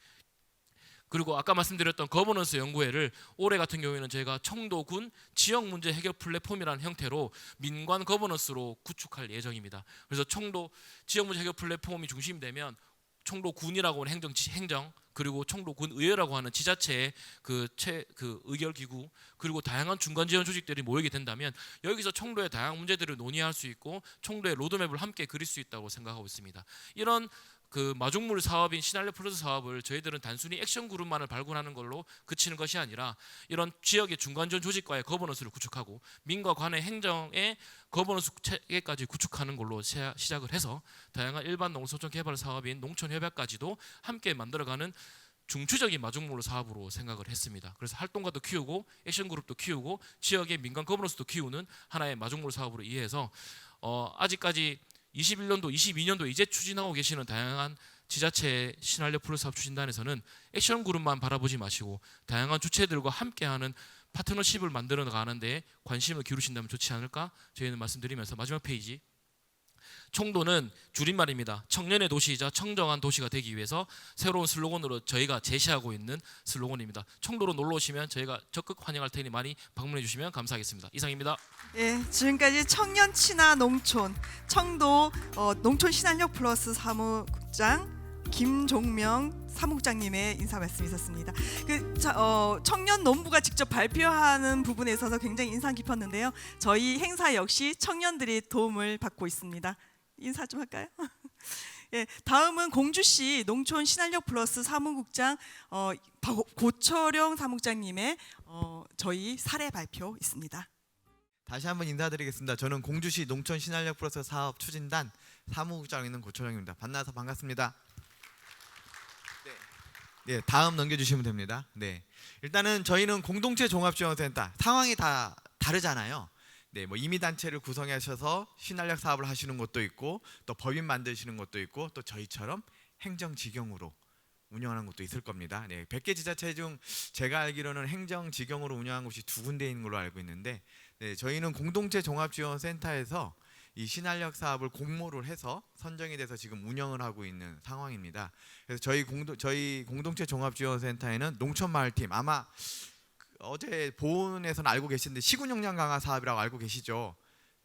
G: 그리고 아까 말씀드렸던 거버넌스 연구회를 올해 같은 경우에는 저희가 청도군 지역 문제 해결 플랫폼이라는 형태로 민관 거버넌스로 구축할 예정입니다. 그래서 청도 지역 문제 해결 플랫폼이 중심이 되면 청도군이라고 하는 행정 그리고 청도군 의회라고 하는 지자체의 그 의결 기구 그리고 다양한 중간 지원 조직들이 모이게 된다면 여기서 청도의 다양한 문제들을 논의할 수 있고 청도의 로드맵을 함께 그릴 수 있다고 생각하고 있습니다. 이런 그 마중물 사업인 신한력 플러스 사업을 저희들은 단순히 액션 그룹만을 발굴하는 걸로 그치는 것이 아니라 이런 지역의 중간지원 조직과의 거버넌스를 구축하고 민과 관의 행정의 거버넌스 체계까지 구축하는 걸로 시작을 해서 다양한 일반 농수촌 개발 사업인 농촌 협약까지도 함께 만들어가는 중추적인 마중물 사업으로 생각을 했습니다. 그래서 활동가도 키우고 액션 그룹도 키우고 지역의 민간 거버넌스도 키우는 하나의 마중물 사업으로 이해해서 아직까지 21년도, 22년도 이제 추진하고 계시는 다양한 지자체 신한력 플러스 사업 추진단에서는 액션 그룹만 바라보지 마시고 다양한 주체들과 함께하는 파트너십을 만들어 나가는 데 관심을 기울이신다면 좋지 않을까 저희는 말씀드리면서 마지막 페이지. 청도는 줄임말입니다. 청년의 도시이자 청정한 도시가 되기 위해서 새로운 슬로건으로 저희가 제시하고 있는 슬로건입니다. 청도로 놀러 오시면 저희가 적극 환영할 테니 많이 방문해 주시면 감사하겠습니다. 이상입니다.
A: 예, 지금까지 청년 친화 농촌 청도 농촌 신한력 플러스 사무국장 김종명 사무국장님의 인사 말씀 있었습니다. 청년 농부가 직접 발표하는 부분에 있어서 굉장히 인상 깊었는데요. 저희 행사 역시 청년들이 도움을 받고 있습니다. 인사 좀 할까요? 예, 다음은 공주시 농촌 신한력 플러스 사무국장 고철영 사무국장님의 저희 사례 발표 있습니다.
H: 다시 한번 인사드리겠습니다. 저는 공주시 농촌 신한력 플러스 사업 추진단 사무국장에 있는 고철영입니다. 만나서 반갑습니다. 네, 다음 넘겨주시면 됩니다. 네, 일단은 저희는 공동체 종합지원센터 상황이 다 다르잖아요. 네, 뭐 임의단체를 구성하셔서 신한력 사업을 하시는 곳도 있고 또 법인 만드시는 곳도 있고 또 저희처럼 행정직영으로 운영하는 곳도 있을 겁니다. 네, 100개 지자체 중 제가 알기로는 행정직영으로 운영하는 곳이 2군데 있는 걸로 알고 있는데 네, 저희는 공동체 종합지원센터에서 이 신한력 사업을 공모를 해서 선정이 돼서 지금 운영을 하고 있는 상황입니다. 그래서 저희 공동체 종합지원센터에는 농촌마을팀 아마 어제 보훈에서는 알고 계시는데 시군 역량 강화 사업이라고 알고 계시죠?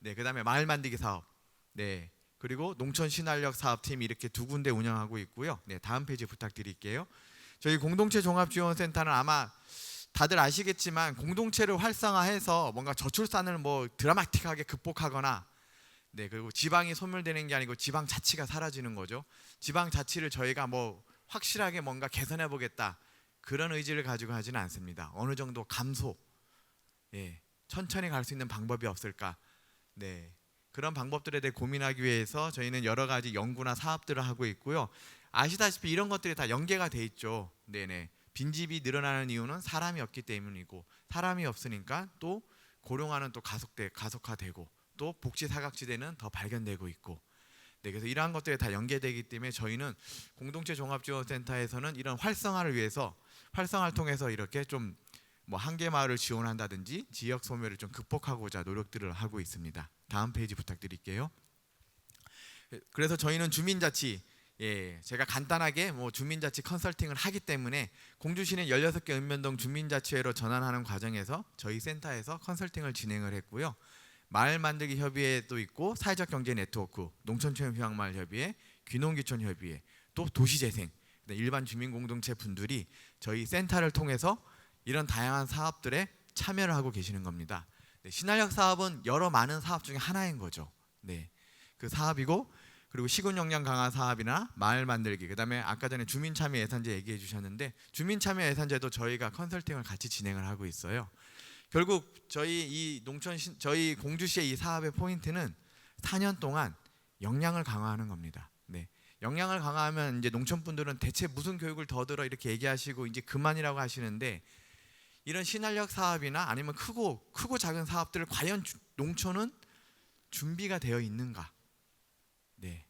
H: 네, 그다음에 마을 만들기 사업, 네, 그리고 농촌 신한력 사업팀 이렇게 2군데 운영하고 있고요. 네, 다음 페이지 부탁드릴게요. 저희 공동체 종합지원센터는 아마 다들 아시겠지만 공동체를 활성화해서 뭔가 저출산을 뭐 드라마틱하게 극복하거나 네, 그리고 지방이 소멸되는 게 아니고 지방 자치가 사라지는 거죠. 지방 자치를 저희가 뭐 확실하게 뭔가 개선해 보겠다 그런 의지를 가지고 하지는 않습니다. 어느 정도 감소, 예, 천천히 갈 수 있는 방법이 없을까, 네, 그런 방법들에 대해 고민하기 위해서 저희는 여러 가지 연구나 사업들을 하고 있고요. 아시다시피 이런 것들이 다 연계가 돼 있죠. 네네. 빈집이 늘어나는 이유는 사람이 없기 때문이고 사람이 없으니까 또 고령화는 또 가속화되고 또 복지 사각지대는 더 발견되고 있고, 네, 그래서 이러한 것들이 다 연계되기 때문에 저희는 공동체 종합지원센터에서는 이런 활성화를 위해서 활성화를 통해서 이렇게 좀 뭐 한계 마을을 지원한다든지 지역 소멸을 좀 극복하고자 노력들을 하고 있습니다. 다음 페이지 부탁드릴게요. 그래서 저희는 주민자치, 제가 간단하게 뭐 주민자치 컨설팅을 하기 때문에 공주시는 16개 읍면동 주민자치회로 전환하는 과정에서 저희 센터에서 컨설팅을 진행을 했고요. 마을 만들기 협의회도 있고 사회적 경제 네트워크, 농촌체험 휴양마을 협의회, 귀농귀촌 협의회, 또 도시재생, 일반 주민 공동체 분들이 저희 센터를 통해서 이런 다양한 사업들에 참여를 하고 계시는 겁니다. 네, 신활력 사업은 여러 많은 사업 중에 하나인 거죠. 네, 그 사업이고, 그리고 시군 역량 강화 사업이나 마을 만들기, 그다음에 아까 전에 주민 참여 예산제 얘기해 주셨는데 주민 참여 예산제도 저희가 컨설팅을 같이 진행을 하고 있어요. 결국 저희 저희 공주시의 이 사업의 포인트는 4년 동안 역량을 강화하는 겁니다. 네. 역량을 강화하면 이제 농촌 분들은 대체 무슨 교육을 더 들어 이렇게 얘기하시고 이제 그만이라고 하시는데, 이런 신활력 사업이나 아니면 크고 작은 사업들을 과연 농촌은 준비가 되어 있는가? 네.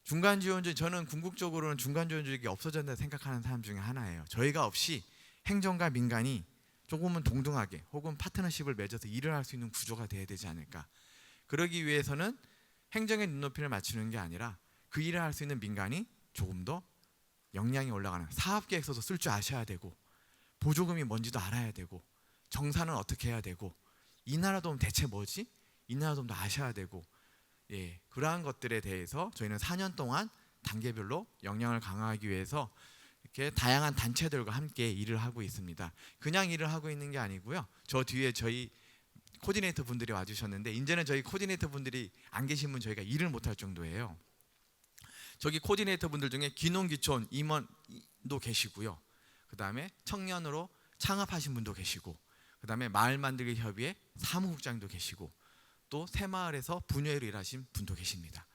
H: 중간 지원주, 저는 궁극적으로는 중간 지원주의가 없어졌다 생각하는 사람 중에 하나예요. 저희가 없이 행정과 민간이 조금은 동등하게 혹은 파트너십을 맺어서 일을 할 수 있는 구조가 돼야 되지 않을까. 그러기 위해서는 행정의 눈높이를 맞추는 게 아니라 그 일을 할 수 있는 민간이 조금 더 역량이 올라가는, 사업계획서도 쓸 줄 아셔야 되고, 보조금이 뭔지도 알아야 되고, 정산은 어떻게 해야 되고, 이 나라 돈 대체 뭐지? 이 나라 돈도 아셔야 되고, 그러한 것들에 대해서 저희는 4년 동안 단계별로 역량을 강화하기 위해서 이렇게 다양한 단체들과 함께 일을 하고 있습니다. 그냥 일을 하고 있는 게 아니고요. 저 뒤에 저희 코디네이터 분들이 와주셨는데, 이제는 저희 코디네이터 분들이 안 계시면 저희가 일을 못할 정도예요. 저기 코디네이터 분들 중에 귀농귀촌 임원도 계시고요. 그 다음에 청년으로 창업하신 분도 계시고, 그 다음에 마을 만들기 협의회 사무국장도 계시고, 또 새마을에서 분회로 일하신 분도 계십니다.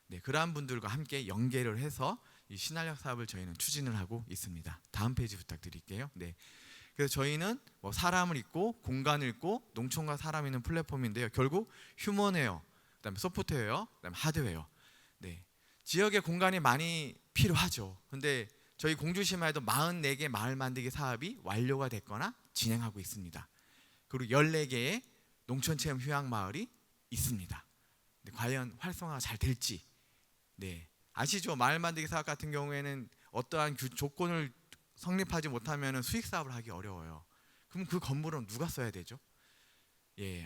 H: 네, 그러한 분들과 함께 연계를 해서 이 신활력 사업을 저희는 추진을 하고 있습니다. 다음 페이지 부탁드릴게요. 네, 그래서 저희는 뭐 사람을 잇고 공간을 잇고 농촌과 사람 있는 플랫폼인데요. 결국 휴먼웨어, 그다음에 소프트웨어, 그다음에 하드웨어. 네, 지역의 공간이 많이 필요하죠. 근데 저희 공주시만 해도 44개 마을 만들기 사업이 완료가 됐거나 진행하고 있습니다. 그리고 14개의 농촌체험 휴양마을이 있습니다. 네, 과연 활성화가 잘 될지. 네, 아시죠? 마을 만들기 사업 같은 경우에는 어떠한 조건을 성립하지 못하면 수익 사업을 하기 어려워요. 그럼 그 건물은 누가 써야 되죠?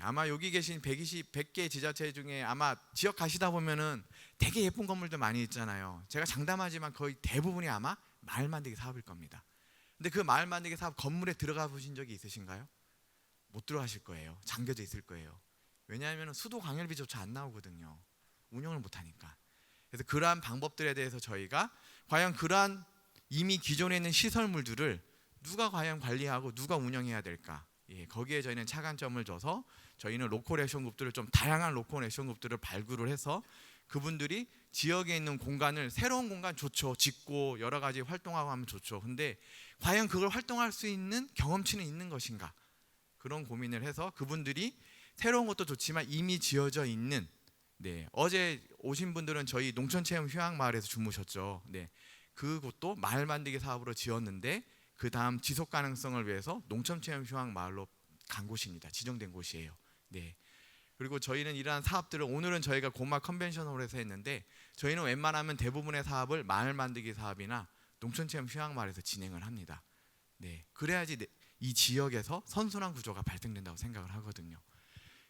H: 아마 여기 계신 100개 지자체 중에 아마 지역 가시다 보면은 되게 예쁜 건물들 많이 있잖아요. 제가 장담하지만 거의 대부분이 아마 마을 만들기 사업일 겁니다. 근데 그 마을 만들기 사업 건물에 들어가 보신 적이 있으신가요? 못 들어가실 거예요. 잠겨져 있을 거예요. 왜냐하면 수도 광열비조차 안 나오거든요. 운영을 못 하니까. 그래서 그러한 방법들에 대해서 저희가 과연 그러한 이미 기존에 있는 시설물들을 누가 과연 관리하고 누가 운영해야 될까? 거기에 저희는 차관점을 줘서 저희는 로컬 액션그룹들을 좀 다양한 로컬 액션그룹들을 발굴을 해서 그분들이 지역에 있는 공간을, 새로운 공간 좋죠. 짓고 여러 가지 활동하고 하면 좋죠. 근데 과연 그걸 활동할 수 있는 경험치는 있는 것인가? 그런 고민을 해서 그분들이 새로운 것도 좋지만 이미 지어져 있는, 어제 오신 분들은 저희 농촌체험 휴양마을에서 주무셨죠. 그곳도 마을 만들기 사업으로 지었는데 그 다음 지속 가능성을 위해서 농촌체험 휴양마을로 간 곳입니다. 지정된 곳이에요. 그리고 저희는 이러한 사업들을 오늘은 저희가 고마 컨벤션홀에서 했는데 저희는 웬만하면 대부분의 사업을 마을 만들기 사업이나 농촌체험 휴양마을에서 진행을 합니다. 그래야지 이 지역에서 선순환 구조가 발생된다고 생각을 하거든요.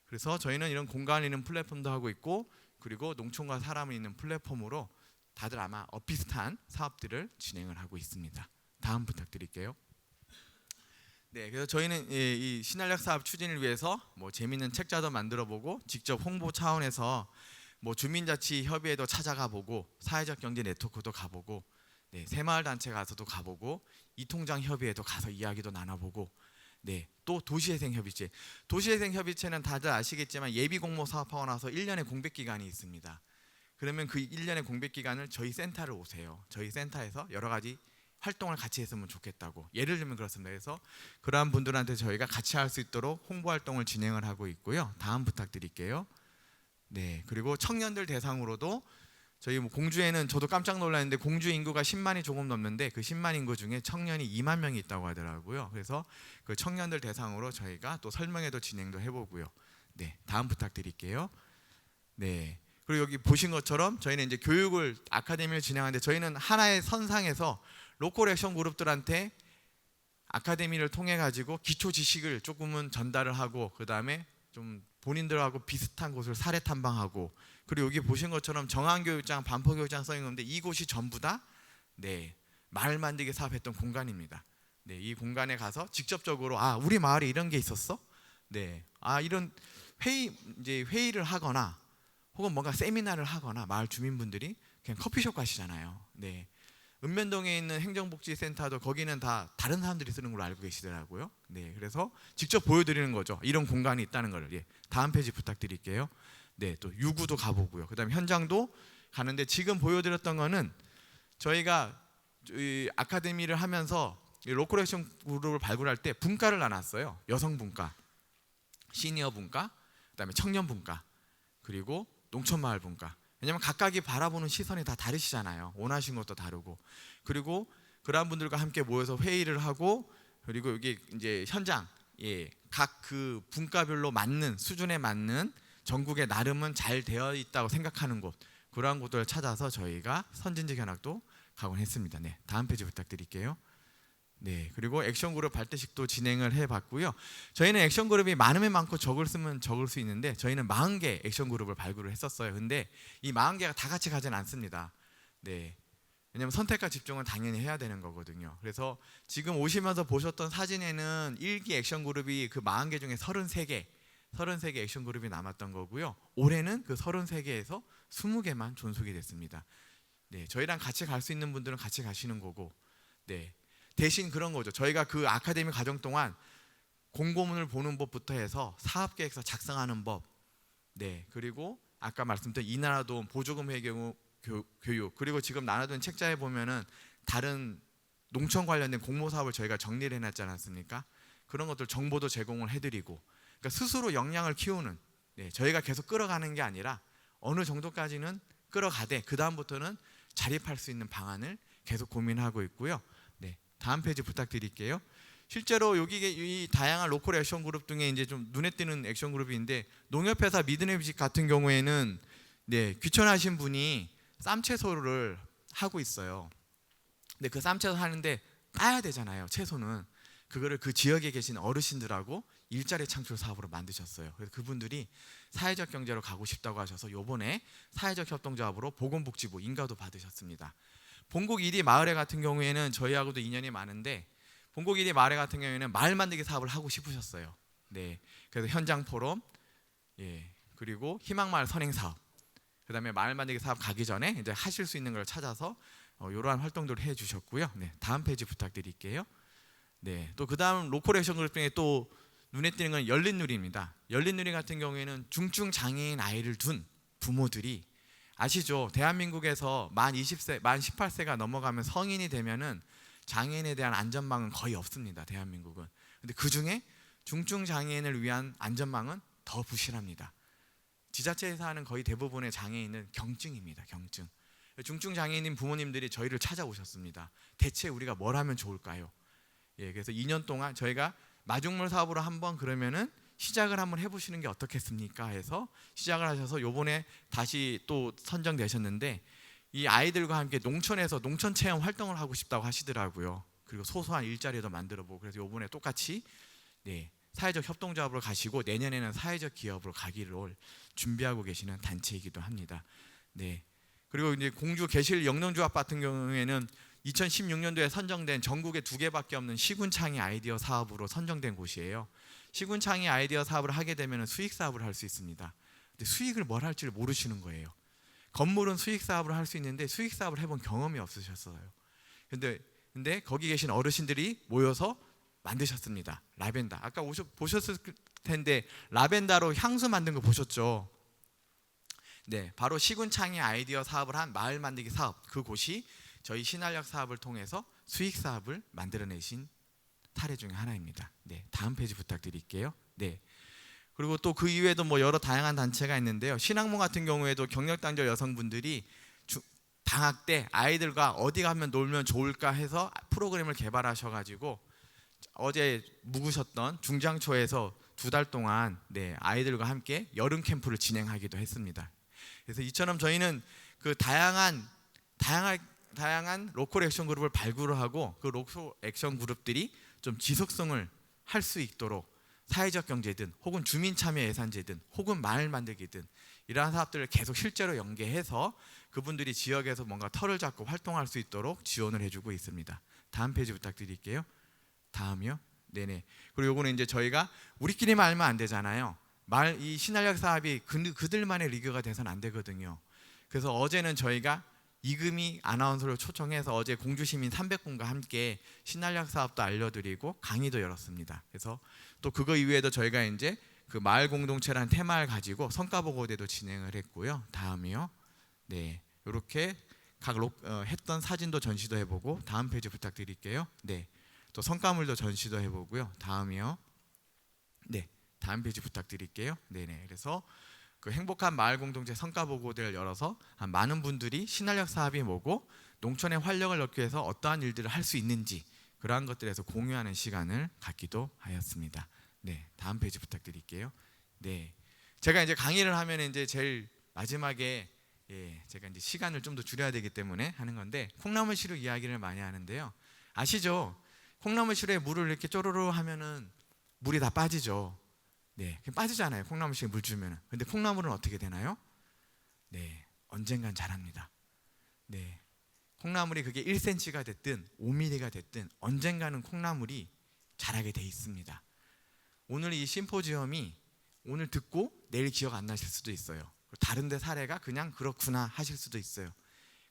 H: 그래서 저희는 이런 공간을 있는 플랫폼도 하고 있고, 그리고 농촌과 사람을 있는 플랫폼으로 다들 아마 비슷한 사업들을 진행을 하고 있습니다. 다음 부탁드릴게요. 그래서 저희는 이 신활력 사업 추진을 위해서 뭐 재미있는 책자도 만들어보고 직접 홍보 차원에서 뭐 주민자치 협의회도 찾아가 보고 사회적 경제 네트워크도 가보고 새마을 단체 가서도 가보고 이통장 협의회도 가서 이야기도 나눠보고 또 도시재생협의체. 도시재생협의체는 다들 아시겠지만 예비 공모 사업하고 나서 1년의 공백 기간이 있습니다. 그러면 그 1년의 공백 기간을 저희 센터를 오세요. 저희 센터에서 여러 가지 활동을 같이 했으면 좋겠다고. 예를 들면 그렇습니다. 그래서 그러한 분들한테 저희가 같이 할 수 있도록 홍보 활동을 진행을 하고 있고요. 다음 부탁드릴게요. 네, 그리고 청년들 대상으로도 저희 뭐 공주에는 저도 깜짝 놀랐는데 공주 인구가 10만이 조금 넘는데 그 10만 인구 중에 청년이 2만 명이 있다고 하더라고요. 그래서 그 청년들 대상으로 저희가 또 설명회도 진행도 해보고요. 네, 다음 부탁드릴게요. 네, 그리고 여기 보신 것처럼 저희는 이제 교육을 아카데미를 진행하는데 저희는 하나의 선상에서 로컬 액션 그룹들한테 아카데미를 통해 가지고 기초 지식을 조금은 전달을 하고 그 다음에 좀 본인들하고 비슷한 곳을 사례 탐방하고 그리고 여기 보신 것처럼 정안교육장, 반포교육장 써 있는 건데 이곳이 전부 다 네, 마을 만들기 사업했던 공간입니다. 네, 이 공간에 가서 직접적으로 아 우리 마을에 이런 게 있었어? 네, 아 이런 회의를 하거나 혹은 뭔가 세미나를 하거나 마을 주민분들이 그냥 커피숍 가시잖아요. 네, 읍면동에 있는 행정복지센터도 거기는 다 다른 사람들이 쓰는 걸로 알고 계시더라고요. 네, 그래서 직접 보여드리는 거죠. 이런 공간이 있다는 걸. 예, 다음 페이지 부탁드릴게요. 네, 또 유구도 가보고요. 그다음 현장도 가는데 지금 보여드렸던 거는 저희가 이 아카데미를 하면서 이 로컬 액션 그룹을 발굴할 때 분과를 나눴어요. 여성 분과, 시니어 분과, 그다음에 청년 분과, 그리고 농촌마을 분과. 왜냐하면 각각이 바라보는 시선이 다 다르시잖아요. 원하신 것도 다르고. 그리고 그러한 분들과 함께 모여서 회의를 하고 그리고 여기 이제 현장, 예, 각 그 분과별로 맞는 수준에 맞는 전국에 나름은 잘 되어 있다고 생각하는 곳 그러한 곳들을 찾아서 저희가 선진지 견학도 가곤 했습니다. 네, 다음 페이지 부탁드릴게요. 네, 그리고 액션 그룹 발대식도 진행을 해봤고요. 저희는 액션 그룹이 많으면 많고 적을수면 적을 수 있는데 저희는 40개 액션 그룹을 발굴을 했었어요. 근데 이 40개가 다 같이 가진 않습니다. 네, 왜냐하면 선택과 집중은 당연히 해야 되는 거거든요. 그래서 지금 오시면서 보셨던 사진에는 1기 액션 그룹이 그 40개 중에 33개 액션 그룹이 남았던 거고요. 올해는 그 33개에서 20개만 존속이 됐습니다. 네, 저희랑 같이 갈 수 있는 분들은 같이 가시는 거고, 네, 대신 그런 거죠. 저희가 그 아카데미 과정 동안 공고문을 보는 법부터 해서 사업계획서 작성하는 법, 네, 그리고 아까 말씀드린 이나라돈 보조금 회계 교육, 그리고 지금 나눠둔 책자에 보면은 다른 농촌 관련된 공모 사업을 저희가 정리를 해놨지 않았습니까? 그런 것들 정보도 제공을 해드리고, 그러니까 스스로 역량을 키우는, 네, 저희가 계속 끌어가는 게 아니라 어느 정도까지는 끌어가되 그 다음부터는 자립할 수 있는 방안을 계속 고민하고 있고요. 네, 다음 페이지 부탁드릴게요. 실제로 여기 이 다양한 로컬 액션 그룹 중에 이제 좀 눈에 띄는 액션 그룹인데 농협회사 미드네비직 같은 경우에는 네, 귀천하신 분이 쌈 채소를 하고 있어요. 근데 그 쌈 채소 하는데 따야 되잖아요. 채소는 그거를 그 지역에 계신 어르신들하고 일자리 창출 사업으로 만드셨어요. 그래서 그분들이 사회적 경제로 가고 싶다고 하셔서 요번에 사회적 협동조합으로 보건복지부 인가도 받으셨습니다. 본곡 1위 마을회 같은 경우에는 저희하고도 인연이 많은데 본곡 1위 마을회 같은 경우에는 마을 만들기 사업을 하고 싶으셨어요. 네, 그래서 현장 포럼, 예, 그리고 희망마을 선행 사업, 그다음에 마을 만들기 사업 가기 전에 이제 하실 수 있는 걸 찾아서 이러한 활동들을 해주셨고요. 네, 다음 페이지 부탁드릴게요. 네, 또 그다음 로컬 액션 그룹 중에 또 눈에 띄는 건 열린누리입니다. 열린누리 같은 경우에는 중증 장애인 아이를 둔 부모들이 아시죠? 대한민국에서 만 18세가 넘어가면 성인이 되면은 장애인에 대한 안전망은 거의 없습니다. 대한민국은. 근데 그 중에 중증 장애인을 위한 안전망은 더 부실합니다. 지자체에서 하는 거의 대부분의 장애인은 경증입니다. 경증. 중증 장애인인 부모님들이 저희를 찾아오셨습니다. 대체 우리가 뭘 하면 좋을까요? 예, 그래서 2년 동안 저희가 마중물 사업으로 한번 그러면은 시작을 한번 해보시는 게 어떻겠습니까? 해서 시작을 하셔서 요번에 다시 또 선정되셨는데 이 아이들과 함께 농촌에서 농촌 체험 활동을 하고 싶다고 하시더라고요. 그리고 소소한 일자리도 만들어보고 그래서 요번에 똑같이 네, 사회적 협동조합으로 가시고 내년에는 사회적 기업으로 가기를 준비하고 계시는 단체이기도 합니다. 네, 그리고 이제 공주 계실 영농조합 같은 경우에는 2016년도에 선정된 전국에 2개밖에 없는 시군창의 아이디어 사업으로 선정된 곳이에요. 시군창의 아이디어 사업을 하게 되면 수익 사업을 할 수 있습니다. 근데 수익을 뭘 할지를 모르시는 거예요. 건물은 수익 사업을 할 수 있는데 수익 사업을 해본 경험이 없으셨어요. 근데 거기 계신 어르신들이 모여서 만드셨습니다. 라벤더. 아까 보셨을 텐데 라벤더로 향수 만든 거 보셨죠? 네, 바로 시군창의 아이디어 사업을 한 마을 만들기 사업. 그 곳이 저희 신한력 사업을 통해서 수익 사업을 만들어내신 사례 중에 하나입니다. 네, 다음 페이지 부탁드릴게요. 네. 그리고 또 그 이외에도 뭐 여러 다양한 단체가 있는데요. 신학문 같은 경우에도 경력단절 여성분들이 방학 때 아이들과 어디 가면 놀면 좋을까 해서 프로그램을 개발하셔가지고 어제 묵으셨던 중장초에서 2달 동안 네, 아이들과 함께 여름 캠프를 진행하기도 했습니다. 그래서 이처럼 저희는 그 다양한 로컬 액션 그룹을 발굴하고 그 로컬 액션 그룹들이 좀 지속성을 할 수 있도록 사회적 경제든 혹은 주민 참여 예산제든 혹은 마을 만들기든 이러한 사업들을 계속 실제로 연계해서 그분들이 지역에서 뭔가 털을 잡고 활동할 수 있도록 지원을 해주고 있습니다. 다음 페이지 부탁드릴게요. 다음이요. 네네. 그리고 요거는 이제 저희가 우리끼리만 알면 안 되잖아요. 이 신한력 사업이 그들만의 리그가 돼서는 안 되거든요. 그래서 어제는 저희가 이금희 아나운서를 초청해서 어제 공주시민 300분과 함께 신한력 사업도 알려드리고 강의도 열었습니다. 그래서 또 그거 이외에도 저희가 이제 그 마을 공동체라는 테마를 가지고 성과 보고대도 진행을 했고요. 다음이요. 네, 이렇게 각 했던 사진도 전시도 해보고 다음 페이지 부탁드릴게요. 네, 또 성과물도 전시도 해보고요. 다음이요. 네, 다음 페이지 부탁드릴게요. 네네. 그래서 그 행복한 마을 공동체 성과 보고대를 열어서 많은 분들이 신한력 사업이 뭐고 농촌의 활력을 넣기 위해서 어떠한 일들을 할 수 있는지 그러한 것들에서 공유하는 시간을 갖기도 하였습니다. 네, 다음 페이지 부탁드릴게요. 네, 제가 이제 강의를 하면 이제 제일 마지막에 제가 이제 시간을 좀 더 줄여야 되기 때문에 하는 건데 콩나물 시루 이야기를 많이 하는데요. 아시죠? 콩나물 시루에 물을 이렇게 쪼르르 하면은 물이 다 빠지죠. 네, 빠지잖아요. 콩나물 시루에 물 주면은. 근데 콩나물은 어떻게 되나요? 네, 언젠간 자랍니다. 네, 콩나물이 그게 1cm가 됐든 5mm가 됐든 언젠가는 콩나물이 자라게 돼 있습니다. 오늘 이 심포지엄이 오늘 듣고 내일 기억 안 나실 수도 있어요. 다른 데 사례가 그냥 그렇구나 하실 수도 있어요.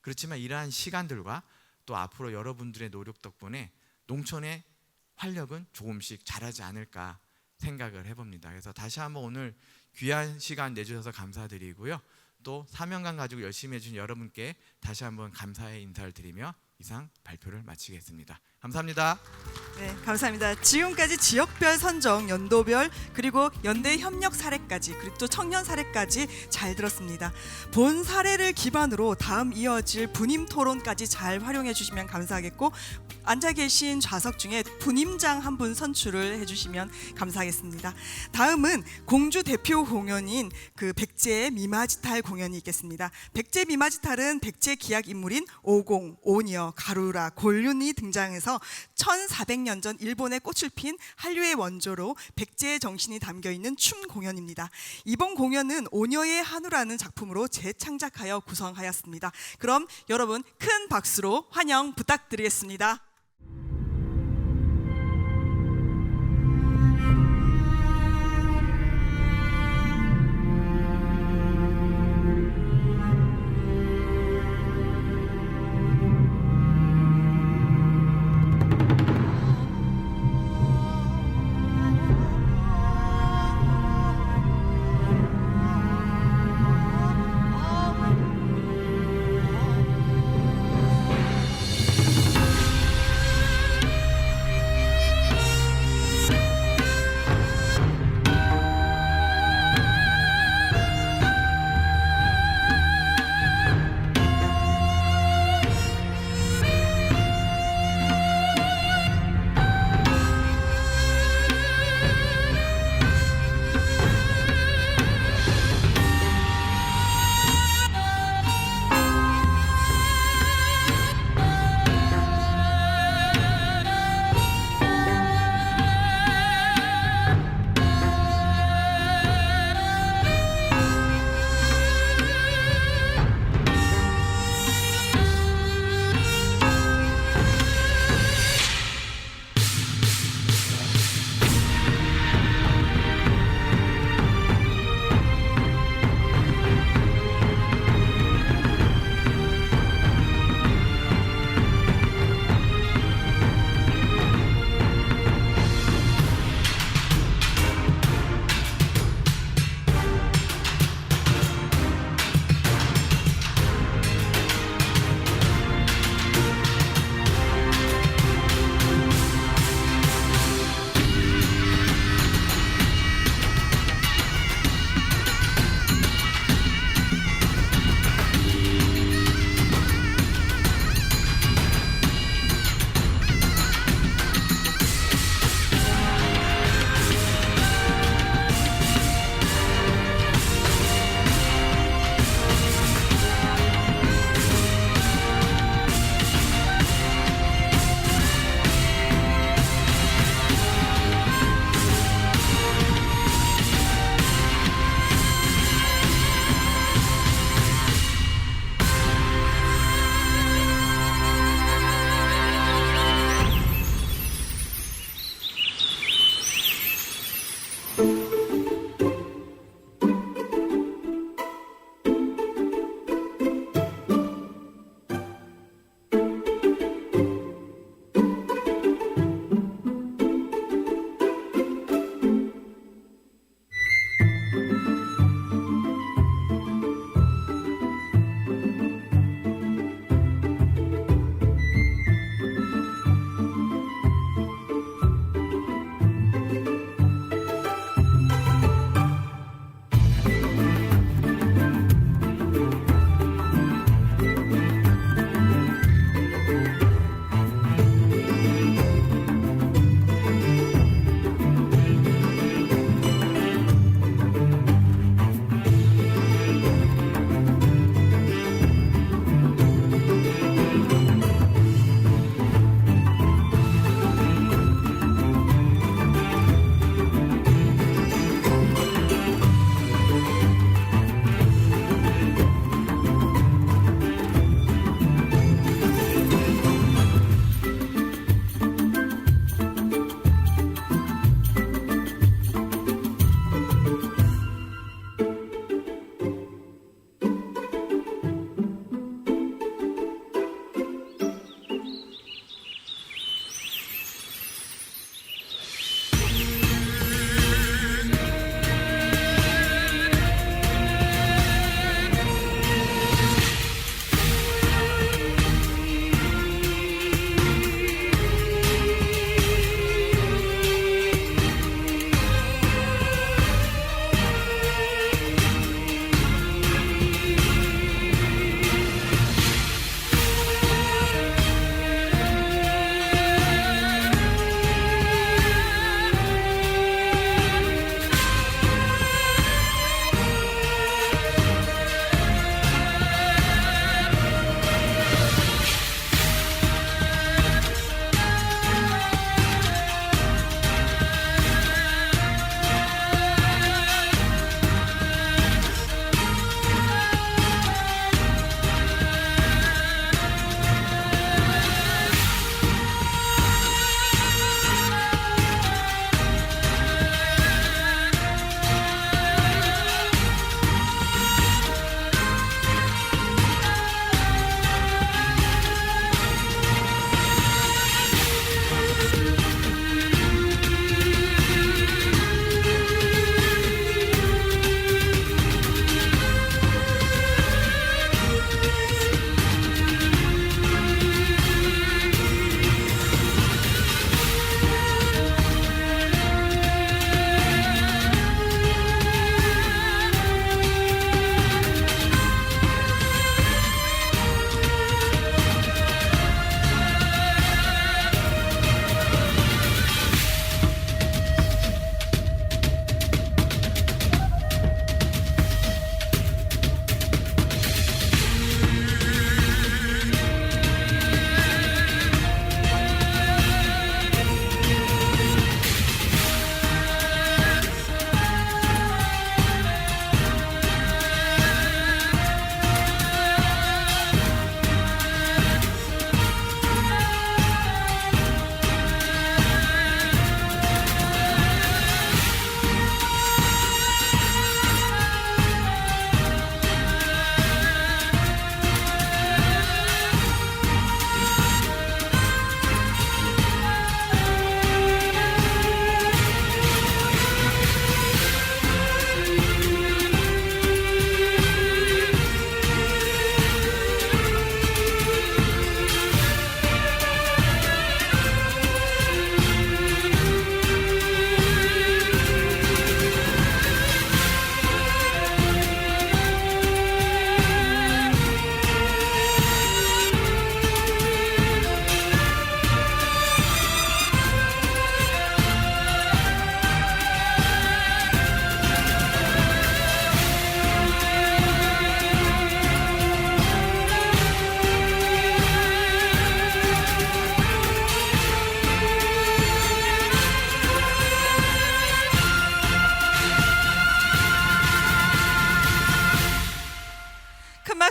H: 그렇지만 이러한 시간들과 또 앞으로 여러분들의 노력 덕분에 농촌의 활력은 조금씩 자라지 않을까 생각을 해봅니다. 그래서 다시 한번 오늘 귀한 시간 내주셔서 감사드리고요. 또 사명감 가지고 열심히 해주신 여러분께 다시 한번 감사의 인사를 드리며 이상 발표를 마치겠습니다. 감사합니다.
A: 네, 감사합니다. 지금까지 지역별 선정, 연도별 그리고 연대 협력 사례까지 그리고 또 청년 사례까지 잘 들었습니다. 본 사례를 기반으로 다음 이어질 분임 토론까지 잘 활용해 주시면 감사하겠고 앉아 계신 좌석 중에 분임장 한 분 선출을 해주시면 감사하겠습니다. 다음은 공주 대표 공연인 그 백제 미마지탈 공연이 있겠습니다. 백제 미마지탈은 백제 기약 인물인 오공, 오니어, 가루라, 곤륜이 등장해서 1400년 전 일본에 꽃을 핀 한류의 원조로 백제의 정신이 담겨 있는 춤 공연입니다. 이번 공연은 오녀의 한우라는 작품으로 재창작하여 구성하였습니다. 그럼 여러분 큰 박수로 환영 부탁드리겠습니다.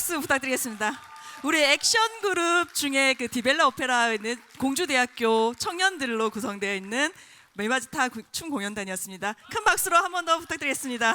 I: 박수 부탁드리겠습니다. 우리 액션 그룹 중에 그 디벨라 오페라에 있는 공주대학교 청년들로 구성되어 있는 메마지타 춤 공연단이었습니다. 큰 박수로 한 번 더 부탁드리겠습니다.